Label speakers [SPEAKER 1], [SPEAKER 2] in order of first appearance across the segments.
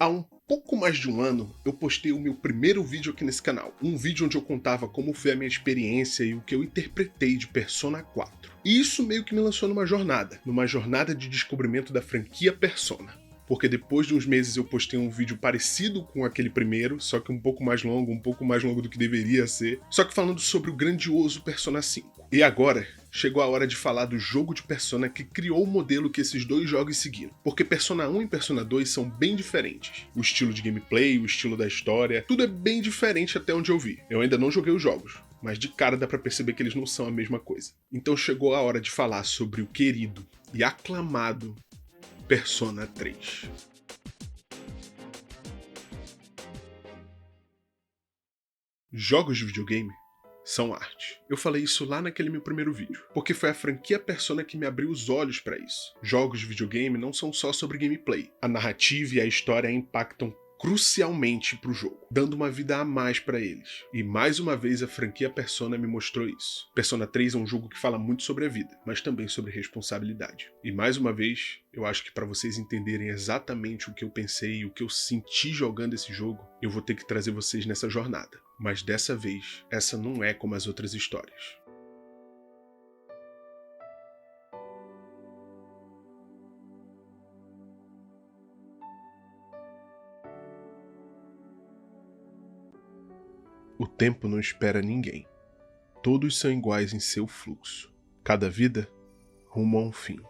[SPEAKER 1] Há um pouco mais de um ano, eu postei o meu primeiro vídeo aqui nesse canal. Um vídeo onde eu contava como foi a minha experiência e o que eu interpretei de Persona 4. E isso meio que me lançou numa jornada de descobrimento da franquia Persona. Porque depois de uns meses eu postei um vídeo parecido com aquele primeiro, só que um pouco mais longo do que deveria ser, só que falando sobre o grandioso Persona 5. E agora, chegou a hora de falar do jogo de Persona que criou o modelo que esses dois jogos seguiram. Porque Persona 1 e Persona 2 são bem diferentes. O estilo de gameplay, o estilo da história, tudo é bem diferente até onde eu vi. Eu ainda não joguei os jogos, mas de cara dá pra perceber que eles não são a mesma coisa. Então chegou a hora de falar sobre o querido e aclamado Persona 3. Jogos de videogame são arte. Eu falei isso lá naquele meu primeiro vídeo, porque foi a franquia Persona que me abriu os olhos pra isso. Jogos de videogame não são só sobre gameplay. A narrativa e a história impactam crucialmente pro jogo, dando uma vida a mais pra eles. E mais uma vez a franquia Persona me mostrou isso. Persona 3 é um jogo que fala muito sobre a vida, mas também sobre responsabilidade. E mais uma vez, eu acho que pra vocês entenderem exatamente o que eu pensei e o que eu senti jogando esse jogo, eu vou ter que trazer vocês nessa jornada. Mas dessa vez, essa não é como as outras histórias. O tempo não espera ninguém. Todos são iguais em seu fluxo. Cada vida rumo a um fim.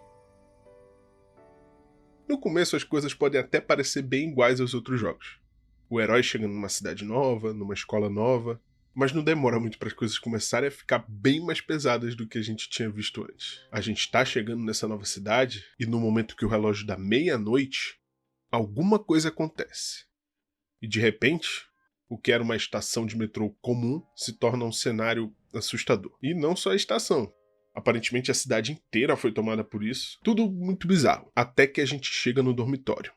[SPEAKER 1] No começo as coisas podem até parecer bem iguais aos outros jogos. O herói chega numa cidade nova, numa escola nova, mas não demora muito para as coisas começarem a ficar bem mais pesadas do que a gente tinha visto antes. A gente tá chegando nessa nova cidade e no momento que o relógio dá meia-noite, alguma coisa acontece. E de repente, o que era uma estação de metrô comum se torna um cenário assustador. E não só a estação. Aparentemente a cidade inteira foi tomada por isso. Tudo muito bizarro. Até que a gente chega no dormitório.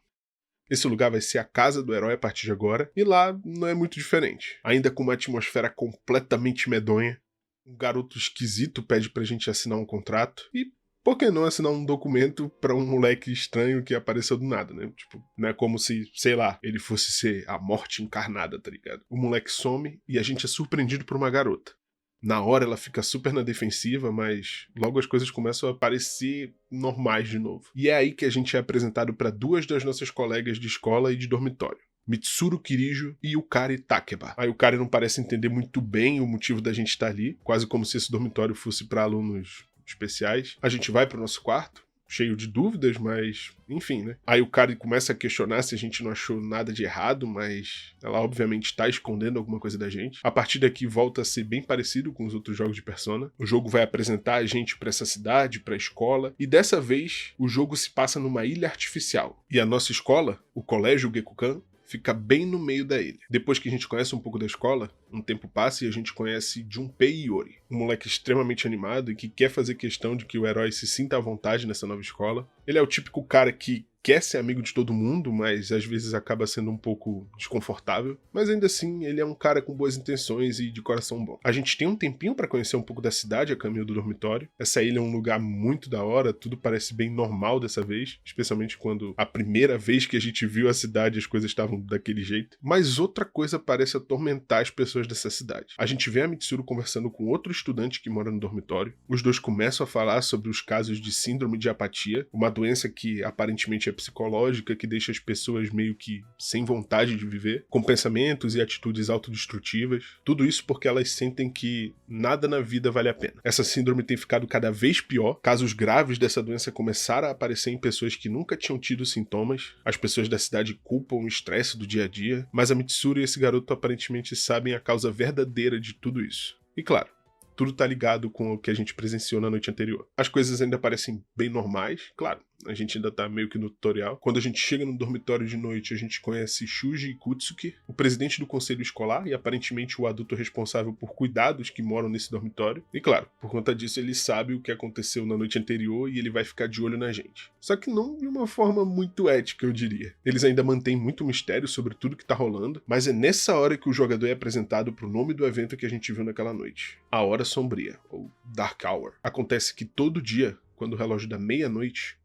[SPEAKER 1] Esse lugar vai ser a casa do herói a partir de agora, e lá não é muito diferente. Ainda com uma atmosfera completamente medonha, um garoto esquisito pede pra gente assinar um contrato, e por que não assinar um documento pra um moleque estranho que apareceu do nada, né? Tipo, não é como se, sei lá, ele fosse ser a morte encarnada, tá ligado? O moleque some e a gente é surpreendido por uma garota. Na hora ela fica super na defensiva, mas logo as coisas começam a parecer normais de novo. E é aí que a gente é apresentado para duas das nossas colegas de escola e de dormitório. Mitsuru Kirijo e Yukari Takeba. A Yukari não parece entender muito bem o motivo da gente estar ali, quase como se esse dormitório fosse para alunos especiais. A gente vai pro nosso quarto, cheio de dúvidas, mas enfim, né? Aí o cara começa a questionar se a gente não achou nada de errado, mas ela obviamente está escondendo alguma coisa da gente. A partir daqui volta a ser bem parecido com os outros jogos de Persona. O jogo vai apresentar a gente pra essa cidade, pra escola, e dessa vez o jogo se passa numa ilha artificial. E a nossa escola, o Colégio Gekkoukan, fica bem no meio da ilha. Depois que a gente conhece um pouco da escola, um tempo passa e a gente conhece Junpei Iori, um moleque extremamente animado e que quer fazer questão de que o herói se sinta à vontade nessa nova escola. Ele é o típico cara que quer ser amigo de todo mundo, mas às vezes acaba sendo um pouco desconfortável. Mas ainda assim, ele é um cara com boas intenções e de coração bom. A gente tem um tempinho pra conhecer um pouco da cidade a caminho do dormitório. Essa ilha é um lugar muito da hora, tudo parece bem normal dessa vez, especialmente quando a primeira vez que a gente viu a cidade as coisas estavam daquele jeito. Mas outra coisa parece atormentar as pessoas dessa cidade. A gente vê a Mitsuru conversando com outro estudante que mora no dormitório. Os dois começam a falar sobre os casos de síndrome de apatia, uma doença que aparentemente é psicológica, que deixa as pessoas meio que sem vontade de viver, com pensamentos e atitudes autodestrutivas. Tudo isso porque elas sentem que nada na vida vale a pena. Essa síndrome tem ficado cada vez pior. Casos graves dessa doença começaram a aparecer em pessoas que nunca tinham tido sintomas. As pessoas da cidade culpam o estresse do dia a dia, mas a Mitsuru e esse garoto aparentemente sabem a causa verdadeira de tudo isso. E claro, tudo tá ligado com o que a gente presenciou na noite anterior. As coisas ainda parecem bem normais, claro, a gente ainda tá meio que no tutorial. Quando a gente chega no dormitório de noite, a gente conhece Shuji Ikutsuki, o presidente do conselho escolar e aparentemente o adulto responsável por cuidar dos que moram nesse dormitório. E claro, por conta disso ele sabe o que aconteceu na noite anterior e ele vai ficar de olho na gente. Só que não de uma forma muito ética, eu diria. Eles ainda mantêm muito mistério sobre tudo que tá rolando, mas é nessa hora que o jogador é apresentado pro nome do evento que a gente viu naquela noite. A Hora Sombria, ou Dark Hour. Acontece que todo dia, quando o relógio dá meia-noite,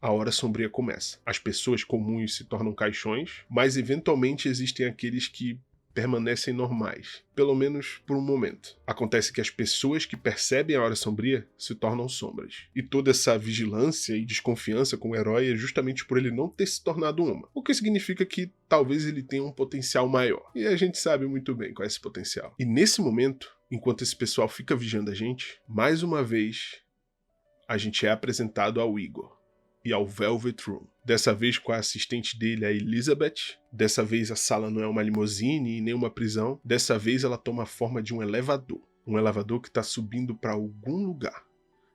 [SPEAKER 1] a Hora Sombria começa. As pessoas comuns se tornam caixões, mas eventualmente existem aqueles que permanecem normais, pelo menos por um momento. Acontece que as pessoas que percebem a Hora Sombria se tornam sombras. E toda essa vigilância e desconfiança com o herói é justamente por ele não ter se tornado uma. O que significa que talvez ele tenha um potencial maior. E a gente sabe muito bem qual é esse potencial. E nesse momento, enquanto esse pessoal fica vigiando a gente, mais uma vez a gente é apresentado ao Igor e ao Velvet Room. Dessa vez com a assistente dele, a Elizabeth. Dessa vez a sala não é uma limusine e nem uma prisão. Dessa vez ela toma a forma de um elevador. Um elevador que está subindo para algum lugar,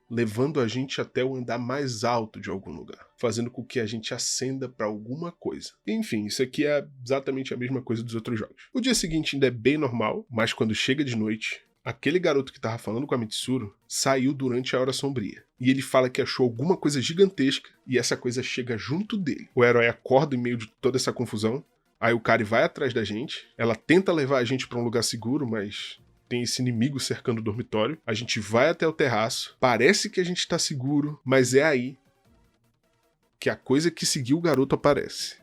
[SPEAKER 1] levando a gente até o andar mais alto de algum lugar, fazendo com que a gente ascenda para alguma coisa. Enfim, isso aqui é exatamente a mesma coisa dos outros jogos. O dia seguinte ainda é bem normal, mas quando chega de noite, aquele garoto que tava falando com a Mitsuru saiu durante a Hora Sombria. E ele fala que achou alguma coisa gigantesca e essa coisa chega junto dele. O herói acorda em meio de toda essa confusão. Aí o Kari vai atrás da gente. Ela tenta levar a gente pra um lugar seguro, mas tem esse inimigo cercando o dormitório. A gente vai até o terraço. Parece que a gente tá seguro, mas é aí que a coisa que seguiu o garoto aparece.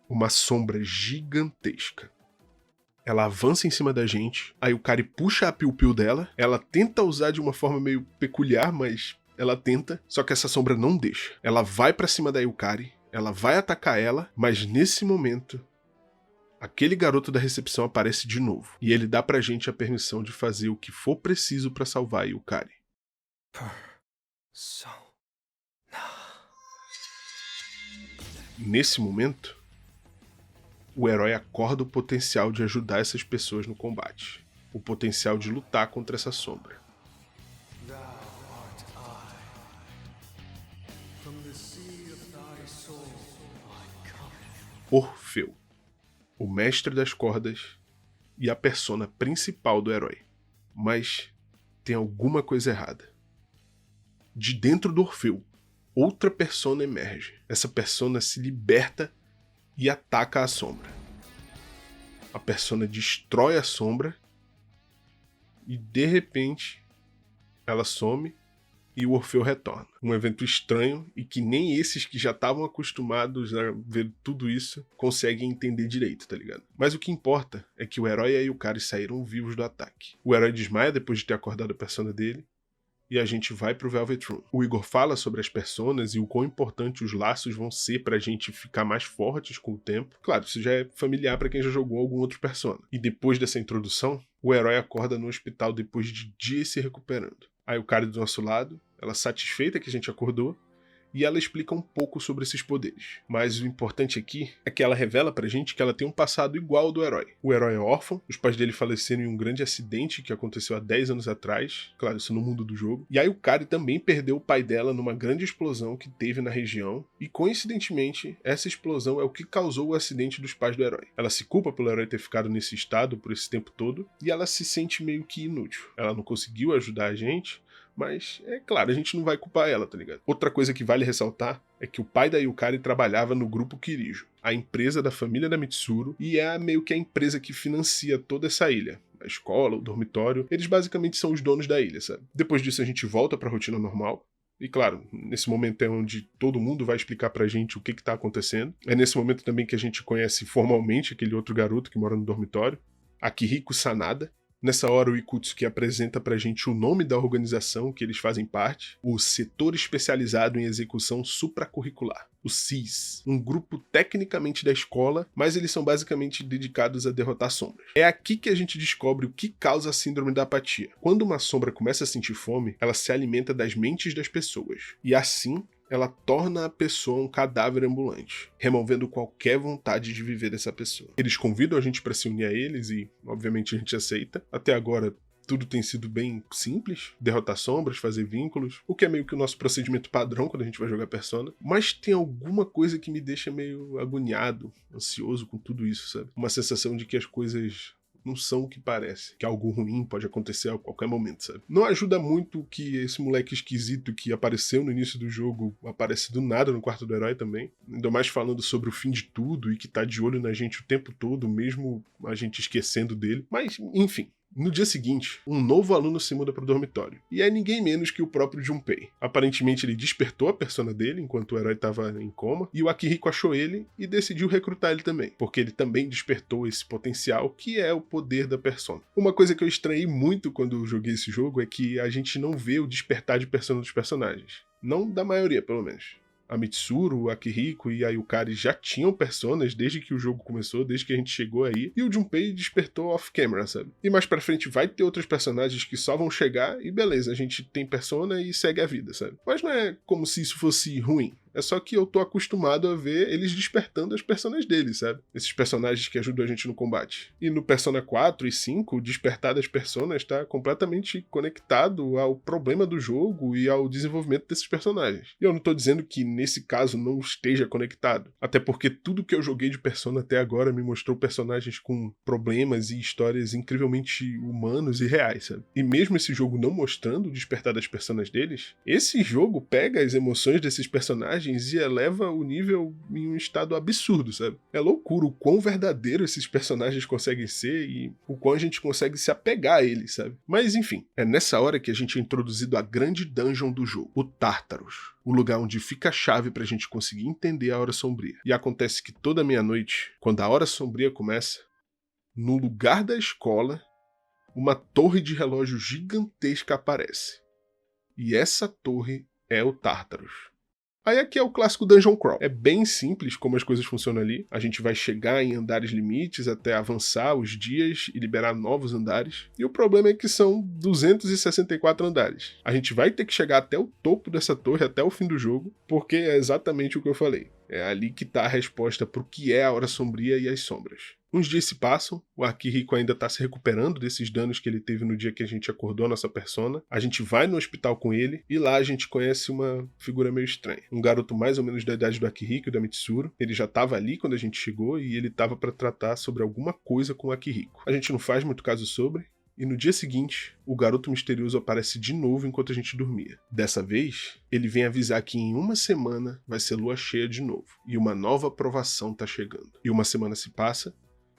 [SPEAKER 1] Uma sombra gigantesca. Ela avança em cima da gente, aí o Kari puxa a piu-piu dela, ela tenta usar de uma forma meio peculiar, mas ela tenta, só que essa sombra não deixa. Ela vai pra cima da Yukari, ela vai atacar ela, mas nesse momento, aquele garoto da recepção aparece de novo, e ele dá pra gente a permissão de fazer o que for preciso pra salvar a Yukari. Nesse momento, o herói acorda o potencial de ajudar essas pessoas no combate. O potencial de lutar contra essa sombra. Orfeu, o mestre das cordas e a persona principal do herói. Mas tem alguma coisa errada. De dentro do Orfeu, outra persona emerge. Essa persona se liberta e ataca a sombra. A persona destrói a sombra e de repente ela some e o Orfeu retorna. Um evento estranho e que nem esses que já estavam acostumados a ver tudo isso conseguem entender direito, tá ligado? Mas o que importa é que o herói e a Yukari saíram vivos do ataque. O herói desmaia depois de ter acordado a persona dele e a gente vai pro Velvet Room. O Igor fala sobre as personas e o quão importante os laços vão ser pra gente ficar mais fortes com o tempo. Claro, isso já é familiar pra quem já jogou algum outro Persona. E depois dessa introdução, o herói acorda no hospital depois de dias se recuperando. Aí o cara do nosso lado, ela satisfeita que a gente acordou, e ela explica um pouco sobre esses poderes. Mas o importante aqui é que ela revela pra gente que ela tem um passado igual ao do herói. O herói é órfão, os pais dele faleceram em um grande acidente que aconteceu há 10 anos atrás, claro, isso no mundo do jogo. E aí o Kari também perdeu o pai dela numa grande explosão que teve na região, e coincidentemente, essa explosão é o que causou o acidente dos pais do herói. Ela se culpa pelo herói ter ficado nesse estado por esse tempo todo, e ela se sente meio que inútil. Ela não conseguiu ajudar a gente, mas, é claro, a gente não vai culpar ela, tá ligado? Outra coisa que vale ressaltar é que o pai da Yukari trabalhava no Grupo Kirijo, a empresa da família da Mitsuru, e é meio que a empresa que financia toda essa ilha. A escola, o dormitório, eles basicamente são os donos da ilha, sabe? Depois disso a gente volta pra rotina normal. E claro, nesse momento é onde todo mundo vai explicar pra gente o que tá acontecendo. É nesse momento também que a gente conhece formalmente aquele outro garoto que mora no dormitório, Akihiko Sanada. Nessa hora o Ikutsuki apresenta pra gente o nome da organização que eles fazem parte, o Setor Especializado em Execução Supracurricular, o SIS, um grupo tecnicamente da escola, mas eles são basicamente dedicados a derrotar sombras. É aqui que a gente descobre o que causa a síndrome da apatia. Quando uma sombra começa a sentir fome, ela se alimenta das mentes das pessoas, e assim ela torna a pessoa um cadáver ambulante, removendo qualquer vontade de viver dessa pessoa. Eles convidam a gente para se unir a eles e, obviamente, a gente aceita. Até agora, tudo tem sido bem simples. Derrotar sombras, fazer vínculos, o que é meio que o nosso procedimento padrão quando a gente vai jogar Persona. Mas tem alguma coisa que me deixa meio agoniado, ansioso com tudo isso, sabe? Uma sensação de que as coisas não são o que parece, que algo ruim pode acontecer a qualquer momento, sabe? Não ajuda muito que esse moleque esquisito que apareceu no início do jogo aparece do nada no quarto do herói também, ainda mais falando sobre o fim de tudo e que tá de olho na gente o tempo todo, mesmo a gente esquecendo dele. Mas, enfim, No dia seguinte, um novo aluno se muda para o dormitório, e é ninguém menos que o próprio Junpei. Aparentemente ele despertou a persona dele enquanto o herói estava em coma, e o Akihiko achou ele e decidiu recrutar ele também, porque ele também despertou esse potencial que é o poder da persona. Uma coisa que eu estranhei muito quando eu joguei esse jogo é que a gente não vê o despertar de persona dos personagens. Não da maioria, pelo menos. A Mitsuru, o Akihiko e a Yukari já tinham personas desde que o jogo começou, desde que a gente chegou aí, e o Junpei despertou off-camera, sabe? E mais pra frente vai ter outros personagens que só vão chegar e beleza, a gente tem persona e segue a vida, sabe? Mas não é como se isso fosse ruim. É só que eu tô acostumado a ver eles despertando as personas deles, sabe? Esses personagens que ajudam a gente no combate. E no Persona 4 e 5, o despertar das personas tá completamente conectado ao problema do jogo e ao desenvolvimento desses personagens. E eu não tô dizendo que nesse caso não esteja conectado. Até porque tudo que eu joguei de Persona até agora me mostrou personagens com problemas e histórias incrivelmente humanos e reais, sabe? E mesmo esse jogo não mostrando o despertar das personas deles, esse jogo pega as emoções desses personagens e eleva o nível em um estado absurdo, sabe? É loucura o quão verdadeiro esses personagens conseguem ser e o quão a gente consegue se apegar a eles, sabe? Mas enfim, é nessa hora que a gente é introduzido à grande dungeon do jogo, o Tartarus. O lugar onde fica a chave pra gente conseguir entender a Hora Sombria. E acontece que toda meia-noite, quando a Hora Sombria começa, no lugar da escola, uma torre de relógio gigantesca aparece. E essa torre é o Tartarus. Aí aqui é o clássico Dungeon Crawl. É bem simples como as coisas funcionam ali. A gente vai chegar em andares limites até avançar os dias e liberar novos andares. E o problema é que são 264 andares. A gente vai ter que chegar até o topo dessa torre, até o fim do jogo, porque é exatamente o que eu falei. É ali que tá a resposta pro que é a Hora Sombria e as Sombras. Uns dias se passam, o Akihiko ainda tá se recuperando desses danos que ele teve no dia que a gente acordou a nossa persona. A gente vai no hospital com ele, e lá a gente conhece uma figura meio estranha. Um garoto mais ou menos da idade do Akihiko e da Mitsuru. Ele já tava ali quando a gente chegou, e ele tava pra tratar sobre alguma coisa com o Akihiko. A gente não faz muito caso sobre, e no dia seguinte, o garoto misterioso aparece de novo enquanto a gente dormia. Dessa vez, ele vem avisar que em uma semana vai ser lua cheia de novo, e uma nova provação tá chegando. E uma semana se passa,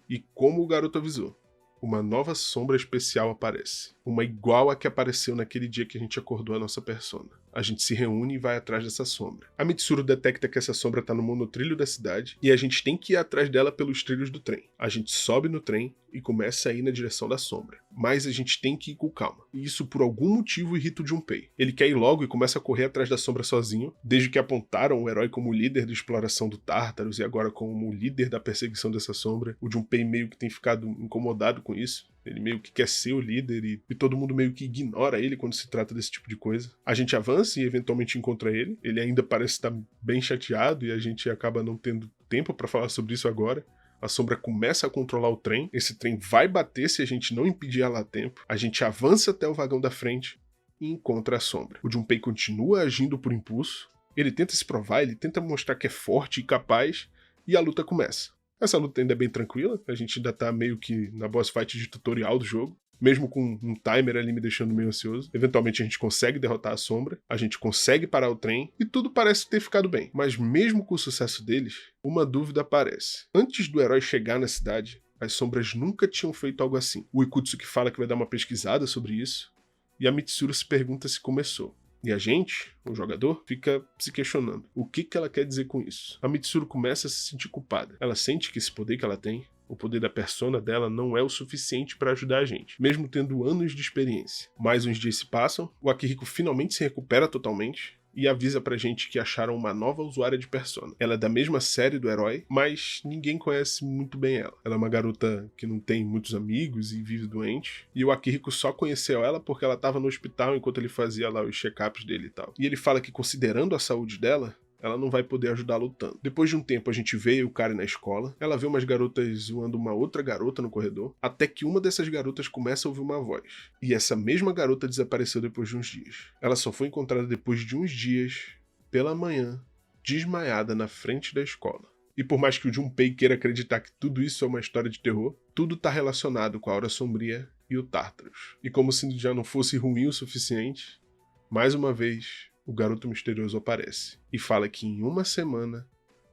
[SPEAKER 1] e como o garoto avisou, uma nova sombra especial aparece. Uma igual a que apareceu naquele dia que a gente acordou a nossa persona. A gente se reúne e vai atrás dessa sombra. A Mitsuru detecta que essa sombra tá no monotrilho da cidade e a gente tem que ir atrás dela pelos trilhos do trem. A gente sobe no trem e começa a ir na direção da sombra. Mas a gente tem que ir com calma. E isso por algum motivo irrita o Junpei. Ele quer ir logo e começa a correr atrás da sombra sozinho, desde que apontaram o herói como líder da exploração do Tartarus e agora como líder da perseguição dessa sombra. O Junpei meio que tem ficado incomodado com isso. Ele meio que quer ser o líder e todo mundo meio que ignora ele quando se trata desse tipo de coisa. A gente avança e eventualmente encontra ele. Ele ainda parece estar bem chateado e a gente acaba não tendo tempo para falar sobre isso agora. A sombra começa a controlar o trem. Esse trem vai bater se a gente não impedir ela a tempo. A gente avança até o vagão da frente e encontra a sombra. O Junpei continua agindo por impulso. Ele tenta se provar, ele tenta mostrar que é forte e capaz. E a luta começa. Essa luta ainda é bem tranquila, a gente ainda tá meio que na boss fight de tutorial do jogo, mesmo com um timer ali me deixando meio ansioso. Eventualmente a gente consegue derrotar a sombra, a gente consegue parar o trem, e tudo parece ter ficado bem. Mas mesmo com o sucesso deles, uma dúvida aparece. Antes do herói chegar na cidade, as sombras nunca tinham feito algo assim. O Ikutsuki fala que vai dar uma pesquisada sobre isso, e a Mitsuru se pergunta se começou. E a gente, o jogador, fica se questionando. O que ela quer dizer com isso? A Mitsuru começa a se sentir culpada. Ela sente que esse poder que ela tem, o poder da persona dela, não é o suficiente para ajudar a gente, mesmo tendo anos de experiência. Mais uns dias se passam, o Akihiko finalmente se recupera totalmente, e avisa pra gente que acharam uma nova usuária de persona. Ela é da mesma série do herói, mas ninguém conhece muito bem ela. Ela é uma garota que não tem muitos amigos e vive doente, e o Akihiko só conheceu ela porque ela estava no hospital enquanto ele fazia lá os check-ups dele e tal. E ele fala que, considerando a saúde dela, ela não vai poder ajudar lutando. Depois de um tempo a gente vê a Yukari na escola, ela vê umas garotas zoando uma outra garota no corredor, até que uma dessas garotas começa a ouvir uma voz. E essa mesma garota desapareceu depois de uns dias. Ela só foi encontrada depois de uns dias, pela manhã, desmaiada na frente da escola. E por mais que o Junpei queira acreditar que tudo isso é uma história de terror, tudo tá relacionado com a Hora Sombria e o Tartarus. E como se já não fosse ruim o suficiente, mais uma vez, o garoto misterioso aparece e fala que em uma semana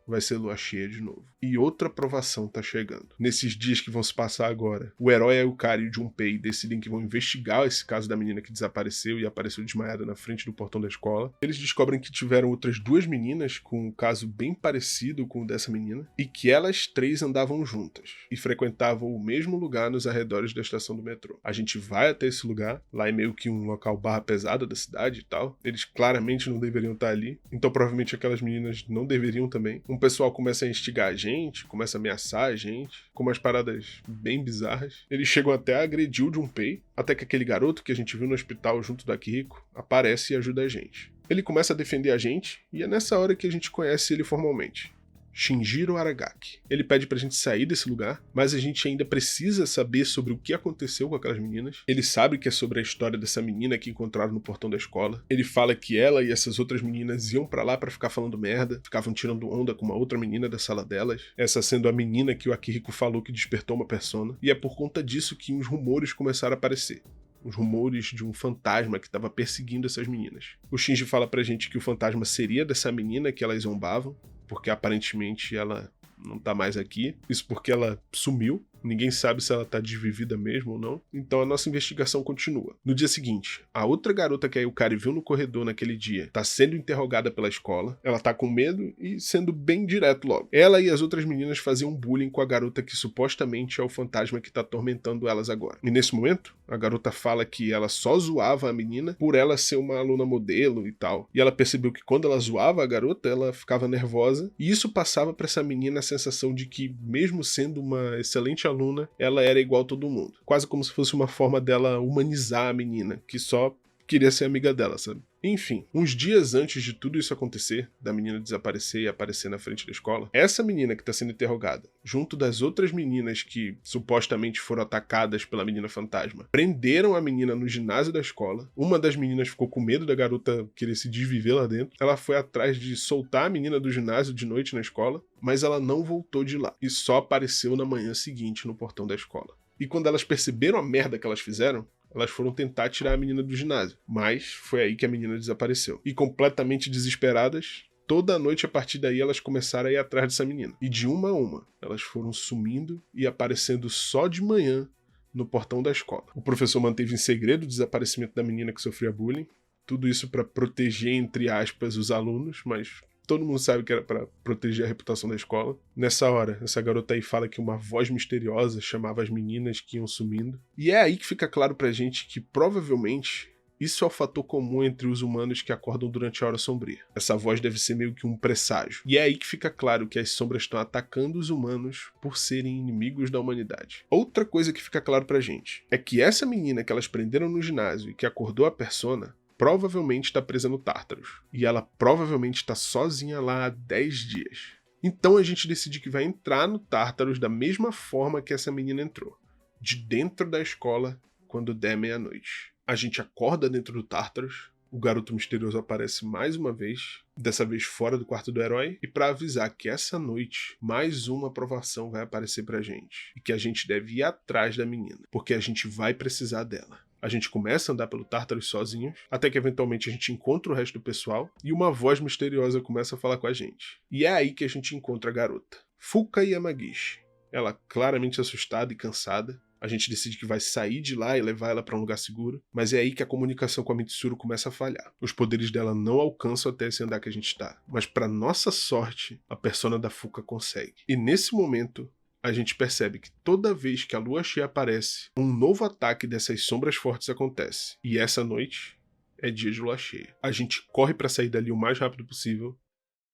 [SPEAKER 1] vai ser lua cheia de novo. E outra provação tá chegando. Nesses dias que vão se passar agora, o herói Ayukari e o Junpei decidem que vão investigar esse caso da menina que desapareceu e apareceu desmaiada na frente do portão da escola. Eles descobrem que tiveram outras 2 meninas com um caso bem parecido com o dessa menina e que elas 3 andavam juntas e frequentavam o mesmo lugar nos arredores da estação do metrô. A gente vai até esse lugar, lá é meio que um local barra pesada da cidade e tal. Eles claramente não deveriam estar ali, então provavelmente aquelas meninas não deveriam também. Um pessoal começa a instigar a gente, começa a ameaçar a gente, com umas paradas bem bizarras. Eles chegam até a agredir o Junpei, até que aquele garoto que a gente viu no hospital junto do Akihiko aparece e ajuda a gente. Ele começa a defender a gente, e é nessa hora que a gente conhece ele formalmente. Shinjiro Aragaki. Ele pede pra gente sair desse lugar, mas a gente ainda precisa saber sobre o que aconteceu com aquelas meninas. Ele sabe que é sobre a história dessa menina que encontraram no portão da escola. Ele fala que ela e essas outras meninas iam pra lá pra ficar falando merda, ficavam tirando onda com uma outra menina da sala delas, essa sendo a menina que o Akihiko falou que despertou uma persona, e é por conta disso que uns rumores começaram a aparecer. Os rumores de um fantasma que estava perseguindo essas meninas. O Shinji fala pra gente que o fantasma seria dessa menina que elas zombavam, porque aparentemente ela não tá mais aqui. Isso porque ela sumiu. Ninguém sabe se ela tá desvivida mesmo ou não. Então a nossa investigação continua. No dia seguinte, a outra garota que a Yukari viu no corredor naquele dia tá sendo interrogada pela escola. Ela tá com medo e sendo bem direto logo. Ela e as outras meninas faziam bullying com a garota que supostamente é o fantasma que tá atormentando elas agora. E nesse momento, a garota fala que ela só zoava a menina por ela ser uma aluna modelo e tal. E ela percebeu que quando ela zoava a garota, ela ficava nervosa. E isso passava pra essa menina a sensação de que, mesmo sendo uma excelente aluna, ela era igual a todo mundo. Quase como se fosse uma forma dela humanizar a menina, que só queria ser amiga dela, sabe? Enfim, uns dias antes de tudo isso acontecer, da menina desaparecer e aparecer na frente da escola, essa menina que está sendo interrogada, junto das outras meninas que supostamente foram atacadas pela menina fantasma, prenderam a menina no ginásio da escola. Uma das meninas ficou com medo da garota querer se desviver lá dentro. Ela foi atrás de soltar a menina do ginásio de noite na escola, mas ela não voltou de lá e só apareceu na manhã seguinte no portão da escola. E quando elas perceberam a merda que elas fizeram, elas foram tentar tirar a menina do ginásio, mas foi aí que a menina desapareceu. E completamente desesperadas, toda a noite a partir daí elas começaram a ir atrás dessa menina. E de uma a uma, elas foram sumindo e aparecendo só de manhã no portão da escola. O professor manteve em segredo o desaparecimento da menina que sofria bullying, tudo isso para proteger, entre aspas, os alunos, mas todo mundo sabe que era para proteger a reputação da escola. Nessa hora, essa garota aí fala que uma voz misteriosa chamava as meninas que iam sumindo. E é aí que fica claro pra gente que, provavelmente, isso é o fator comum entre os humanos que acordam durante a hora sombria. Essa voz deve ser meio que um presságio. E é aí que fica claro que as sombras estão atacando os humanos por serem inimigos da humanidade. Outra coisa que fica claro pra gente é que essa menina que elas prenderam no ginásio e que acordou a persona provavelmente está presa no Tártaros. E ela provavelmente está sozinha lá há 10 dias. Então a gente decide que vai entrar no Tártaros da mesma forma que essa menina entrou. De dentro da escola, quando der meia-noite. A gente acorda dentro do Tártaros. O garoto misterioso aparece mais uma vez, dessa vez fora do quarto do herói, e para avisar que essa noite mais uma provação vai aparecer pra gente. E que a gente deve ir atrás da menina, porque a gente vai precisar dela. A gente começa a andar pelo Tártaros sozinhos, até que eventualmente a gente encontra o resto do pessoal, e uma voz misteriosa começa a falar com a gente. E é aí que a gente encontra a garota, Fuka Yamagishi. Ela claramente assustada e cansada. A gente decide que vai sair de lá e levar ela para um lugar seguro, mas é aí que a comunicação com a Mitsuru começa a falhar. Os poderes dela não alcançam até esse andar que a gente está, mas para nossa sorte, a persona da Fuka consegue. E nesse momento, a gente percebe que toda vez que a lua cheia aparece, um novo ataque dessas sombras fortes acontece. E essa noite é dia de lua cheia. A gente corre para sair dali o mais rápido possível,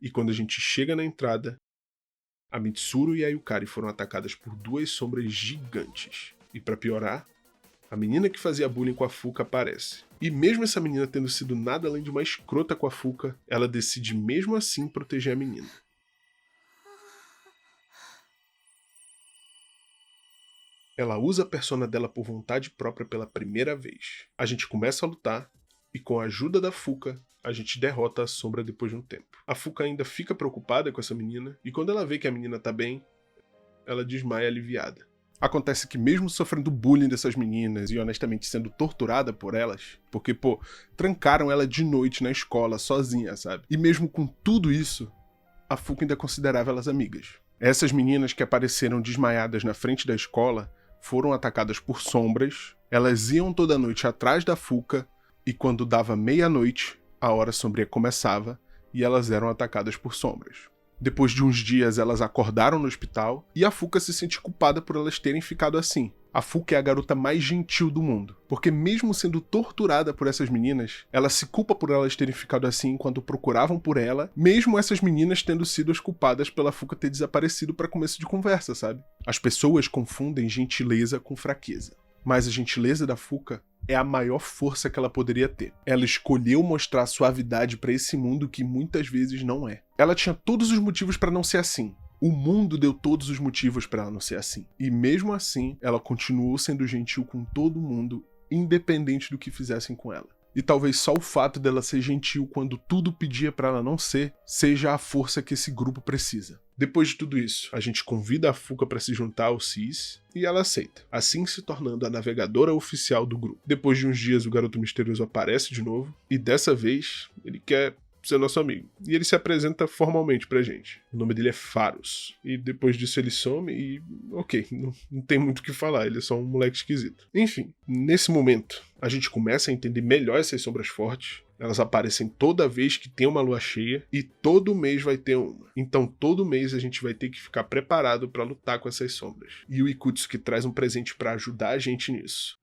[SPEAKER 1] e quando a gente chega na entrada, a Mitsuru e a Yukari foram atacadas por 2 sombras gigantes. E para piorar, a menina que fazia bullying com a Fuka aparece. E mesmo essa menina tendo sido nada além de uma escrota com a Fuka, ela decide mesmo assim proteger a menina. Ela usa a persona dela por vontade própria pela primeira vez. A gente começa a lutar, e com a ajuda da Fuka, a gente derrota a sombra depois de um tempo. A Fuka ainda fica preocupada com essa menina, e quando ela vê que a menina tá bem, ela desmaia aliviada. Acontece que mesmo sofrendo bullying dessas meninas e honestamente sendo torturada por elas, porque, trancaram ela de noite na escola sozinha, sabe? E mesmo com tudo isso, a Fuka ainda considerava elas amigas. Essas meninas que apareceram desmaiadas na frente da escola foram atacadas por sombras, elas iam toda noite atrás da Fuka, e quando dava meia-noite, a hora sombria começava, e elas eram atacadas por sombras. Depois de uns dias, elas acordaram no hospital, e a Fuka se sente culpada por elas terem ficado assim. A Fuka é a garota mais gentil do mundo, porque mesmo sendo torturada por essas meninas, ela se culpa por elas terem ficado assim enquanto procuravam por ela, mesmo essas meninas tendo sido as culpadas pela Fuka ter desaparecido para começo de conversa, sabe? As pessoas confundem gentileza com fraqueza, mas a gentileza da Fuka é a maior força que ela poderia ter. Ela escolheu mostrar suavidade para esse mundo que muitas vezes não é. Ela tinha todos os motivos para não ser assim. O mundo deu todos os motivos para ela não ser assim. E mesmo assim, ela continuou sendo gentil com todo mundo, independente do que fizessem com ela. E talvez só o fato dela ser gentil quando tudo pedia para ela não ser, seja a força que esse grupo precisa. Depois de tudo isso, a gente convida a Fuka para se juntar ao CIS e ela aceita, assim se tornando a navegadora oficial do grupo. Depois de uns dias, o garoto misterioso aparece de novo e dessa vez ele quer ser nosso amigo. E ele se apresenta formalmente pra gente. O nome dele é Faros. E depois disso ele some e... ok, não tem muito o que falar, ele é só um moleque esquisito. Enfim, nesse momento, a gente começa a entender melhor essas sombras fortes. Elas aparecem toda vez que tem uma lua cheia e todo mês vai ter uma. Então todo mês a gente vai ter que ficar preparado pra lutar com essas sombras. E o Ikutsuki traz um presente pra ajudar a gente nisso.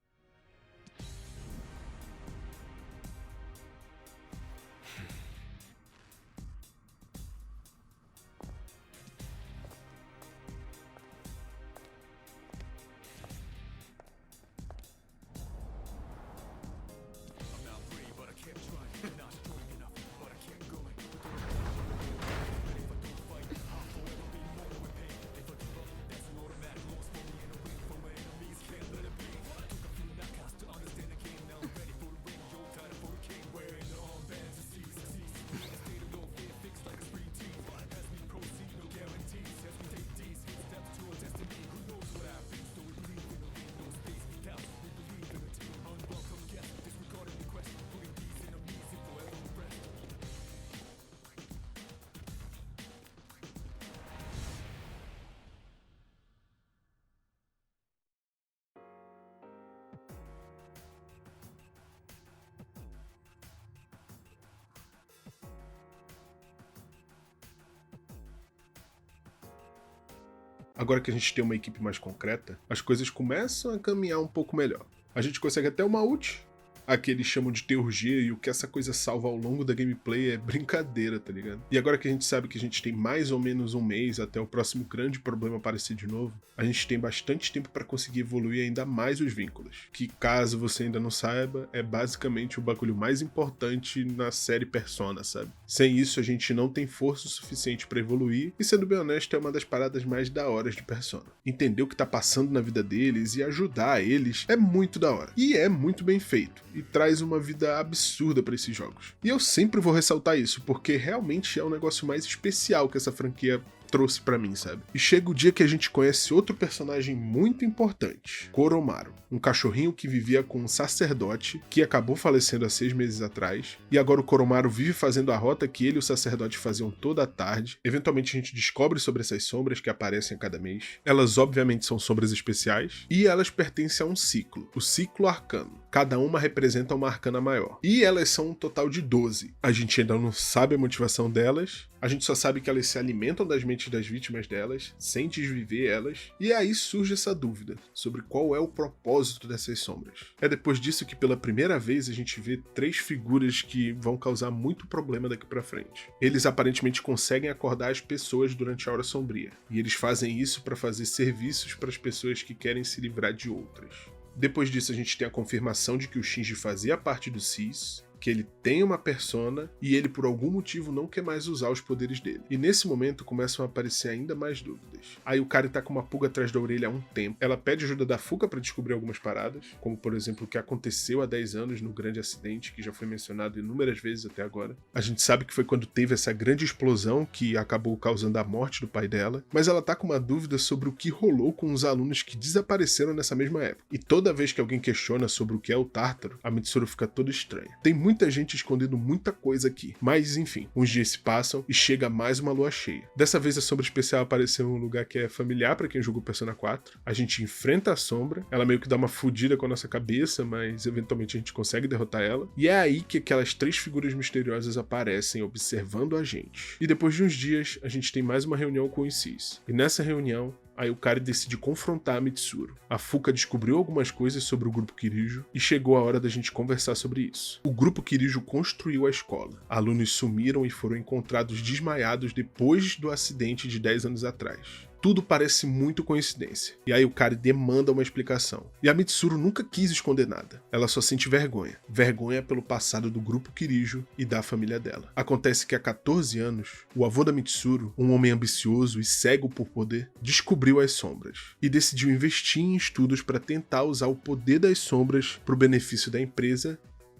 [SPEAKER 1] Agora que a gente tem uma equipe mais concreta, as coisas começam a caminhar um pouco melhor. A gente consegue até uma ult, a que eles chamam de teurgia, e o que essa coisa salva ao longo da gameplay é brincadeira, tá ligado? E agora que a gente sabe que a gente tem mais ou menos um mês até o próximo grande problema aparecer de novo, a gente tem bastante tempo para conseguir evoluir ainda mais os vínculos, que, caso você ainda não saiba, é basicamente o bagulho mais importante na série Persona, sabe? Sem isso a gente não tem força o suficiente para evoluir, e sendo bem honesto, é uma das paradas mais da hora de Persona. Entender o que tá passando na vida deles e ajudar eles é muito da hora. E é muito bem feito, e traz uma vida absurda para esses jogos. E eu sempre vou ressaltar isso, porque realmente é o negócio mais especial que essa franquia trouxe pra mim, sabe? E chega o dia que a gente conhece outro personagem muito importante, Koromaru, um cachorrinho que vivia com um sacerdote que acabou falecendo há 6 meses atrás, e agora o Koromaru vive fazendo a rota que ele e o sacerdote faziam toda a tarde. Eventualmente a gente descobre sobre essas sombras que aparecem a cada mês. Elas obviamente são sombras especiais, e elas pertencem a um ciclo, o ciclo arcano. Cada uma representa uma arcana maior. E elas são um total de 12. A gente ainda não sabe a motivação delas, a gente só sabe que elas se alimentam das mentes das vítimas delas, sem desviver elas, e aí surge essa dúvida sobre qual é o propósito dessas sombras. É depois disso que pela primeira vez a gente vê 3 figuras que vão causar muito problema daqui pra frente. Eles aparentemente conseguem acordar as pessoas durante a hora sombria, e eles fazem isso para fazer serviços para as pessoas que querem se livrar de outras. Depois disso a gente tem a confirmação de que o Shinji fazia parte do CIS, que ele tem uma persona e ele por algum motivo não quer mais usar os poderes dele. E nesse momento começam a aparecer ainda mais dúvidas. Aí o Kari tá com uma pulga atrás da orelha há um tempo. Ela pede ajuda da Fuka pra descobrir algumas paradas, como por exemplo o que aconteceu há 10 anos no grande acidente que já foi mencionado inúmeras vezes até agora. A gente sabe que foi quando teve essa grande explosão que acabou causando a morte do pai dela, mas ela tá com uma dúvida sobre o que rolou com os alunos que desapareceram nessa mesma época. E toda vez que alguém questiona sobre o que é o Tártaro, a Mitsuru fica toda estranha. Tem muita gente escondendo muita coisa aqui. Mas enfim, uns dias se passam e chega mais uma lua cheia. Dessa vez a sombra especial apareceu em um lugar que é familiar pra quem jogou Persona 4. A gente enfrenta a sombra, ela meio que dá uma fudida com a nossa cabeça, mas eventualmente a gente consegue derrotar ela. E é aí que aquelas 3 figuras misteriosas aparecem observando a gente. E depois de uns dias, a gente tem mais uma reunião com os Cis. E nessa reunião, a Yukari decide confrontar a Mitsuru. A Fuka descobriu algumas coisas sobre o grupo Kirijo e chegou a hora da gente conversar sobre isso. O grupo Kirijo construiu a escola. Alunos sumiram e foram encontrados desmaiados depois do acidente de 10 anos atrás. Tudo parece muito coincidência, e a Yukari demanda uma explicação. E a Mitsuru nunca quis esconder nada, ela só sente vergonha. Vergonha pelo passado do grupo Kirijo e da família dela. Acontece que há 14 anos, o avô da Mitsuru, um homem ambicioso e cego por poder, descobriu as sombras, e decidiu investir em estudos para tentar usar o poder das sombras para o benefício da empresa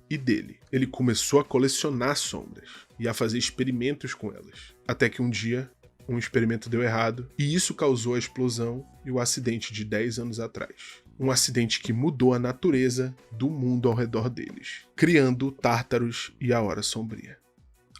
[SPEAKER 1] e dele. Ele começou a colecionar sombras, e a fazer experimentos com elas. Até que um dia, um experimento deu errado, e isso causou a explosão e o acidente de 10 anos atrás. Um acidente que mudou a natureza do mundo ao redor deles, criando Tártaros e a Hora Sombria.